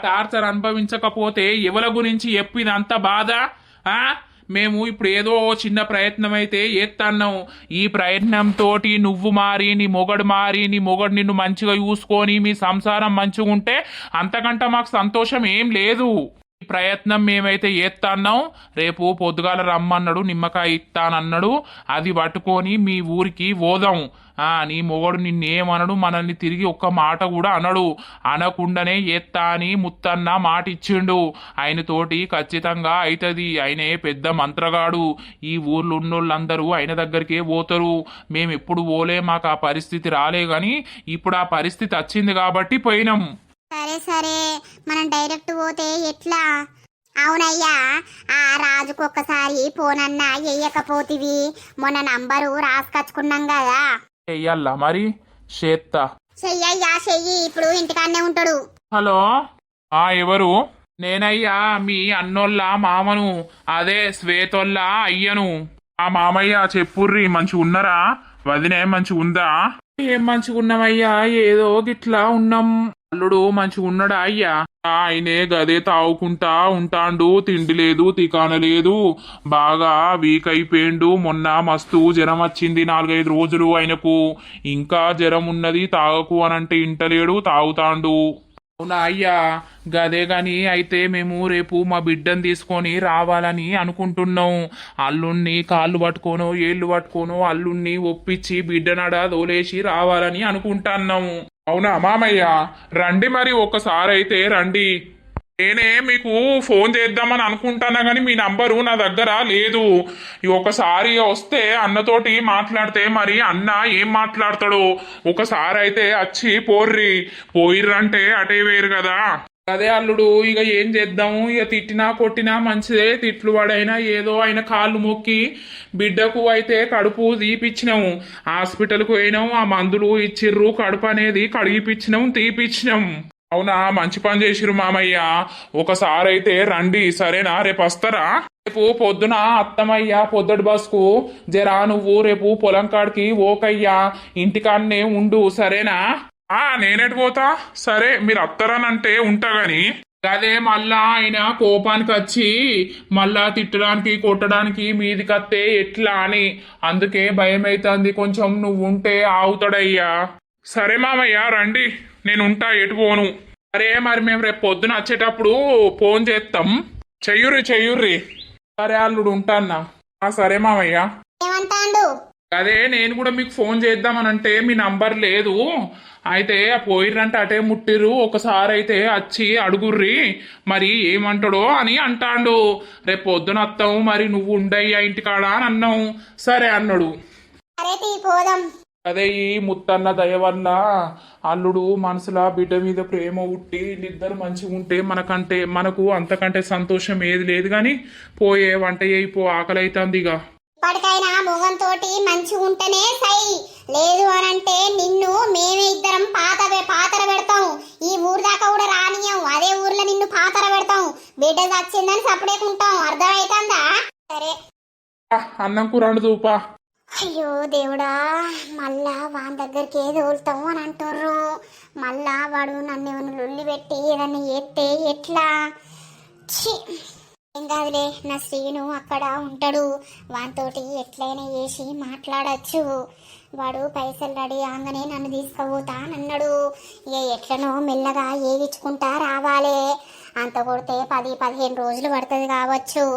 టార్చర్ అనుభవించకపోతే ఎవల గురించి చెప్పినంత బాధ. మేము ఇప్పుడు ఏదో చిన్న ప్రయత్నం అయితే చేస్తున్నాం. ఈ ప్రయత్నంతో నువ్వు మారి, నీ మొగడు మారి, నీ మొగడు నిన్ను మంచిగా చూసుకొని మీ సంసారం మంచిగా ఉంటే అంతకంటే మాకు సంతోషం ఏం లేదు. ఈ ప్రయత్నం మేమైతే చేస్తున్నాం. రేపు పొద్దుగాల రమ్మన్నాడు, నిమ్మకాయ ఇస్తానన్నాడు, అది పట్టుకొని మీ ఊరికి పోదాం. నీ మొగడు నిన్నేమనడు, మనల్ని తిరిగి ఒక్క మాట కూడా అనడు. అనకుండానే ఎత్తా అని ముత్తన్న మాట ఇచ్చిండు. ఆయనతోటి ఖచ్చితంగా అవుతుంది. ఆయనే పెద్ద మంత్రగాడు. ఈ ఊర్లో ఉన్నోళ్ళందరూ ఆయన దగ్గరికే పోతారు. మేము ఎప్పుడు పోలే, మాకు ఆ పరిస్థితి రాలే, గాని ఇప్పుడు ఆ పరిస్థితి వచ్చింది కాబట్టి పోయినాం. సరే సరే, మనం డైరెక్ట్ పోతే ఎట్లా? అవునయ్యా, ఆ రాజుకు ఒక్కసారి ఫోనన్నా చెయ్యకపోతివి. మొన్న నంబరు రాసుకచ్చుకున్నాం కదా. చెయ్యాలా మరి? చేత్తా. చెయ్యయ్యా చెయ్యి, ఇప్పుడు ఇంటికాన్నే ఉంటాడు. హలో, ఎవరు? నేనయ్యా మీ అన్నోళ్ళ మామను, అదే శ్వేతోళ్ళ అయ్యను. ఆ మామయ్య చెప్పుర్రి, మంచిగా ఉన్నారా? వదినే మంచిగా ఉందా? ఏం మంచిగా ఉన్నామయ్యా, ఏదో గిట్లా ఉన్నాం. అల్లుడు మంచిగా ఉన్నాడా అయ్యా? ఆయనే గదే తాగుకుంటా ఉంటాండు, తిండి లేదు తికాన లేదు, బాగా వీక్ అయిపోయిండు. మొన్న మస్తు జ్వరం వచ్చింది 4-5 రోజులు ఆయనకు. ఇంకా జ్వరం ఉన్నది, తాగకు అనంటే ఇంటలేడు, తాగుతాండు. అవునా అయ్యా? గదే గాని అయితే మేము రేపు మా బిడ్డను తీసుకొని రావాలని అనుకుంటున్నాం. అల్లుణ్ణి కాళ్ళు పట్టుకోనో ఏళ్ళు పట్టుకోనో అల్లుణ్ణి ఒప్పించి బిడ్డనడ దోలేసి రావాలని అనుకుంటున్నాము. అవునా మామయ్య, రండి మరి ఒక్కసారి అయితే రండి. నేనే మీకు ఫోన్ చేద్దామని అనుకుంటానా కానీ మీ నంబరు నా దగ్గర లేదు. ఒకసారి వస్తే అన్నతోటి మాట్లాడితే మరి అన్న ఏం మాట్లాడతాడో. ఒకసారి అయితే వచ్చి పోర్రి, పోయిర్రంటే అటే వేరు కదా. అదే అల్లుడు, ఇక ఏం చేద్దాము, ఇక తిట్టినా కొట్టినా మంచిదే. తిట్లు పడైనా ఏదో ఆయన కాళ్ళు మొక్కి బిడ్డకు అయితే కడుపు తీపిచ్చినాము, హాస్పిటల్కు పోయినాము, ఆ మందులు ఇచ్చిర్రు, కడుపు అనేది కడిగిపిచ్చినాం, తీపిచ్చినాం. అవునా, మంచి పని చేసిరు మామయ్య. ఒకసారి అయితే రండి, సరేనా? రేపు వస్తారా? రేపు పొద్దున అత్తమయ్యా పొద్దుటి బస్కు. జరా నువ్వు రేపు పొలం కాడికి ఓకయ్యా, ఇంటికాడనే ఉండు, సరేనా? నేనేటి పోతా. సరే, మీరు వస్తారనంటే ఉంటా గాని. అదే మళ్ళా ఆయన కోపానికి వచ్చి మళ్ళా తిట్టడానికి కొట్టడానికి మీదికత్తే ఎట్లా అని, అందుకే భయం అవుతుంది కొంచెం. నువ్వు ఉంటే ఆగుతాడయ్యా. సరే మామయ్య, రండి, నేను ఉంటా, ఎటు పోను. సరే మరి మేము రేపు పొద్దున వచ్చేటప్పుడు ఫోన్ చేస్తాం. చెయ్యుర్రి. సరే అల్లుడు, ఉంటాన్నా. సరే మామయ్య. ఏమంటాండు? అదే నేను కూడా మీకు ఫోన్ చేద్దామనంటే మీ నంబర్ లేదు. అయితే పోయిర్రంటే అటే ముట్టిర్రు, ఒకసారి అయితే వచ్చి అడుగుర్రి మరి ఏమంటాడో అని అంటాండు. రేపు పొద్దున వస్తాము, మరి నువ్వు ఉండయ్యా ఇంటికాడ అని అన్నావు. సరే అన్నాడు. సరే పోదాం. అదే ఈ ముత్తన్న దయ వల్ల అల్లుడు మనసులో బిడ్డ మీద ప్రేమ ఉట్టి ఇద్దరు మంచిగా ఉంటే మనకు అంతకంటే సంతోషం ఏది లేదు. కానీ పోయే వంట అయిపో, ఆకలి అవుతుంది. ఇక ఇప్పటికైనా మొగంతోటి మంచిగా ఉంటేనే సై, లేదు అనంటే నిన్ను మేమే ఇద్దరం పాతర పెడతాం. ఈ ఊరు దాకా కూడా రానియం, అదే ఊర్లో నిన్ను పాతర పెడతాం. బిడ్డ చచ్చిందని సపడేకుంటాం, అర్థమవుతుందా? సరే. అన్నం కూర వండుదుపా. అయ్యో దేవుడా, మళ్ళా వాని దగ్గరికి ఏదో వెళ్తాము అని అంటుర్రు. మళ్ళా వాడు నన్ను ఏమైనా లొల్లి పెట్టి ఏదన్నా ఎత్తే ఎట్లా? ఛీ, ఏం కాదులే, నా శ్రీను అక్కడ ఉంటాడు, వానితోటి ఎట్లయినా చేసి మాట్లాడచ్చు. వాడు పైసలు రెడీ ఆగానే నన్ను తీసుకుపోతా అన్నాడు. ఇక ఎట్లనో మెల్లగా ఏగించుకుంటా రావాలి. అంత కొడితే 10-15 రోజులు పడుతుంది కావచ్చు.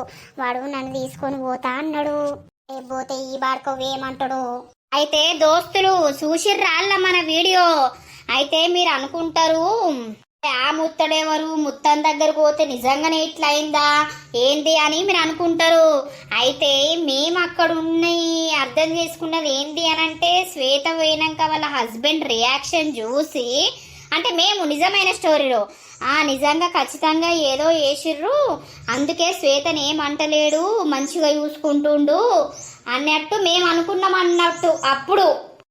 వాడు నన్ను తీసుకొని పోతా అన్నాడు. పోతే ఈ బాడుకోవేమంటాడు. అయితే దోస్తులు చూసిర్రాళ్ళ మన వీడియో. అయితే మీరు అనుకుంటారు ఆ ముత్తడెవరు, ముత్తం దగ్గరకు పోతే నిజంగానే ఇట్లా అయిందా ఏంది అని మీరు అనుకుంటారు. అయితే మేము అక్కడ ఉన్నాయి అర్థం చేసుకున్నది ఏంది అని అంటే, శ్వేత పోయినాక వాళ్ళ హస్బెండ్ రియాక్షన్ చూసి, అంటే మేము నిజమైన స్టోరీలో నిజంగా ఖచ్చితంగా ఏదో చేసిర్రు, అందుకే శ్వేతని ఏమంటలేడు, మంచిగా చూసుకుంటుండు అన్నట్టు మేము అనుకున్నాం అన్నట్టు. అప్పుడు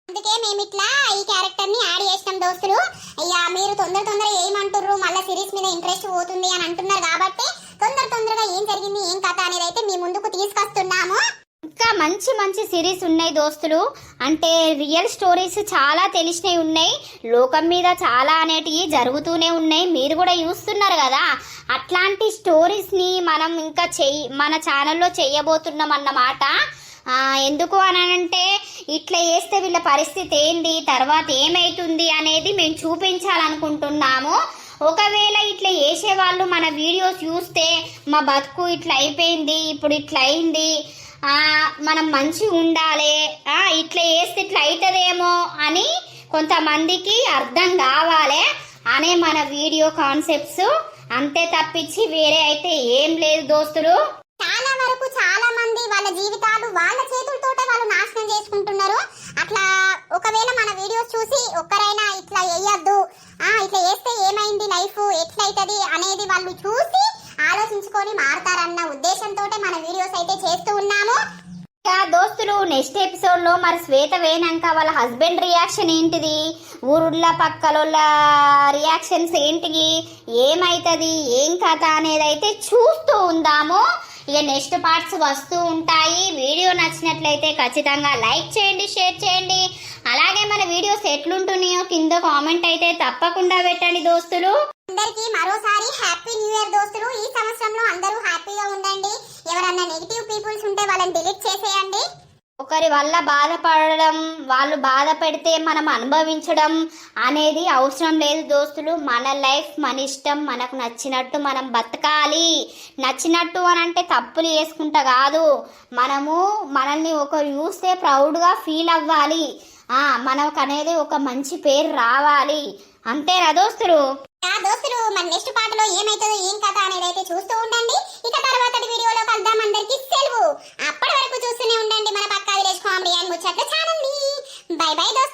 అందుకే మేము ఇట్లా ఈ క్యారెక్టర్ ని యాడ్ చేసినాం దోస్తులు. అయ్యా మీరు తొందరగా ఏమంటుర్రు, మళ్ళీ సిరీస్ మీద ఇంట్రెస్ట్ పోతుంది అని అంటున్నారు కాబట్టి తొందరగా ఏం జరిగింది ఏం కథ అనేది అయితే మీ ముందుకు తీసుకొస్తున్నాము. ఇంకా మంచి మంచి సిరీస్ ఉన్నాయి దోస్తులు. అంటే రియల్ స్టోరీస్ చాలా తెలిసినవి ఉన్నాయి, లోకం మీద చాలా అనేటివి జరుగుతూనే ఉన్నాయి, మీరు కూడా చూస్తున్నారు కదా. అట్లాంటి స్టోరీస్ని మనం ఇంకా మన ఛానల్లో చెయ్యబోతున్నాం అన్నమాట. ఎందుకు అని అంటే, ఇట్లా చేస్తే వీళ్ళ పరిస్థితి ఏంటి, తర్వాత ఏమైతుంది అనేది మేము చూపించాలనుకుంటున్నాము. ఒకవేళ ఇట్లా చేసేవాళ్ళు మన వీడియోస్ చూస్తే మా బతుకు ఇట్లా అయిపోయింది, ఇప్పుడు ఇట్లా అయింది, మనం మంచిగా ఉండాలి, ఇట్లా చేస్తే ఇట్లా అవుతుందేమో అని కొంతమందికి అర్థం కావాలి అనే మన వీడియో కాన్సెప్ట్స్. అంతే తప్పించి వేరే అయితే ఏం లేదు దోస్తులు. చాలా వరకు చాలా మంది వాళ్ళ జీవితాలు వాళ్ళ చేతులతోటే వాళ్ళు నాశనం చేసుకుంటున్నారు. అట్లా ఒకవేళ మన వీడియోస్ చూసి ఒక్కరైనా ఇట్లా వేయద్దు, ఇట్లా చేస్తే ఏమైంది లైఫ్ ఎట్లయితది అనేది వాళ్ళు చూసి ఆలోచించుకొని మారతారన్న ఉద్దేశంతో మన వీడియోస్ అయితే చేస్తూ ఉన్నాము. దోస్తులు నెక్స్ట్ ఎపిసోడ్ లో మరి శ్వేత వేనాక వాళ్ళ హస్బెండ్ రియాక్షన్ ఏంటిది, ఊరుళ్ళ పక్కల రియాక్షన్స్ ఏంటివి, ఏమైతుంది ఏం కథ అనేది అయితే చూస్తూ ఉందాము. ఇక నెక్స్ట్ పార్ట్స్ వస్తూ ఉంటాయి. వీడియో నచ్చినట్లయితే ఖచ్చితంగా లైక్ చేయండి, షేర్ చేయండి. అలాగే మన వీడియోస్ ఎట్లుంటున్నాయో కింద కామెంట్ అయితే తప్పకుండా పెట్టండి దోస్తులు. అందరికీ మరోసారి హ్యాపీ న్యూ ఇయర్ దోస్తులు. ఈ సంవత్సరంలో అందరూ హ్యాపీగా ఉండండి. ఎవరన్నా నెగిటివ్ పీపుల్స్ ఉంటే వాళ్ళని డిలీట్ చేసేయండి. ఒకరి వల్ల బాధపడడం, వాళ్ళు బాధ పెడితే మనం అనుభవించడం అనేది అవసరం లేదు దోస్తులు. మన లైఫ్ మన ఇష్టం, మనకు నచ్చినట్టు మనం బతకాలి. నచ్చినట్టు అని అంటే తప్పులు చేసుకుంటా కాదు, మనల్ని ఒకరు చూస్తే ప్రౌడ్గా ఫీల్ అవ్వాలి. మనకనేది ఒక మంచి పేరు రావాలి, అంతేనా దోస్తులు? దోస్తులు మన నెక్స్ట్ పాటలో ఏమైతుందో ఏం కథ అనేది అయితే చూస్తూ ఉండండి. ఇక తర్వాత వీడియోలో కలుద్దాం. అందరికీ సెలవు. అప్పటి వరకు చూస్తూనే ఉండండి మన పక్కా విలేజ్ కామెడీ అండ్ ముచ్చట్ల ఛానల్ ని. బై బై దోస్తులు.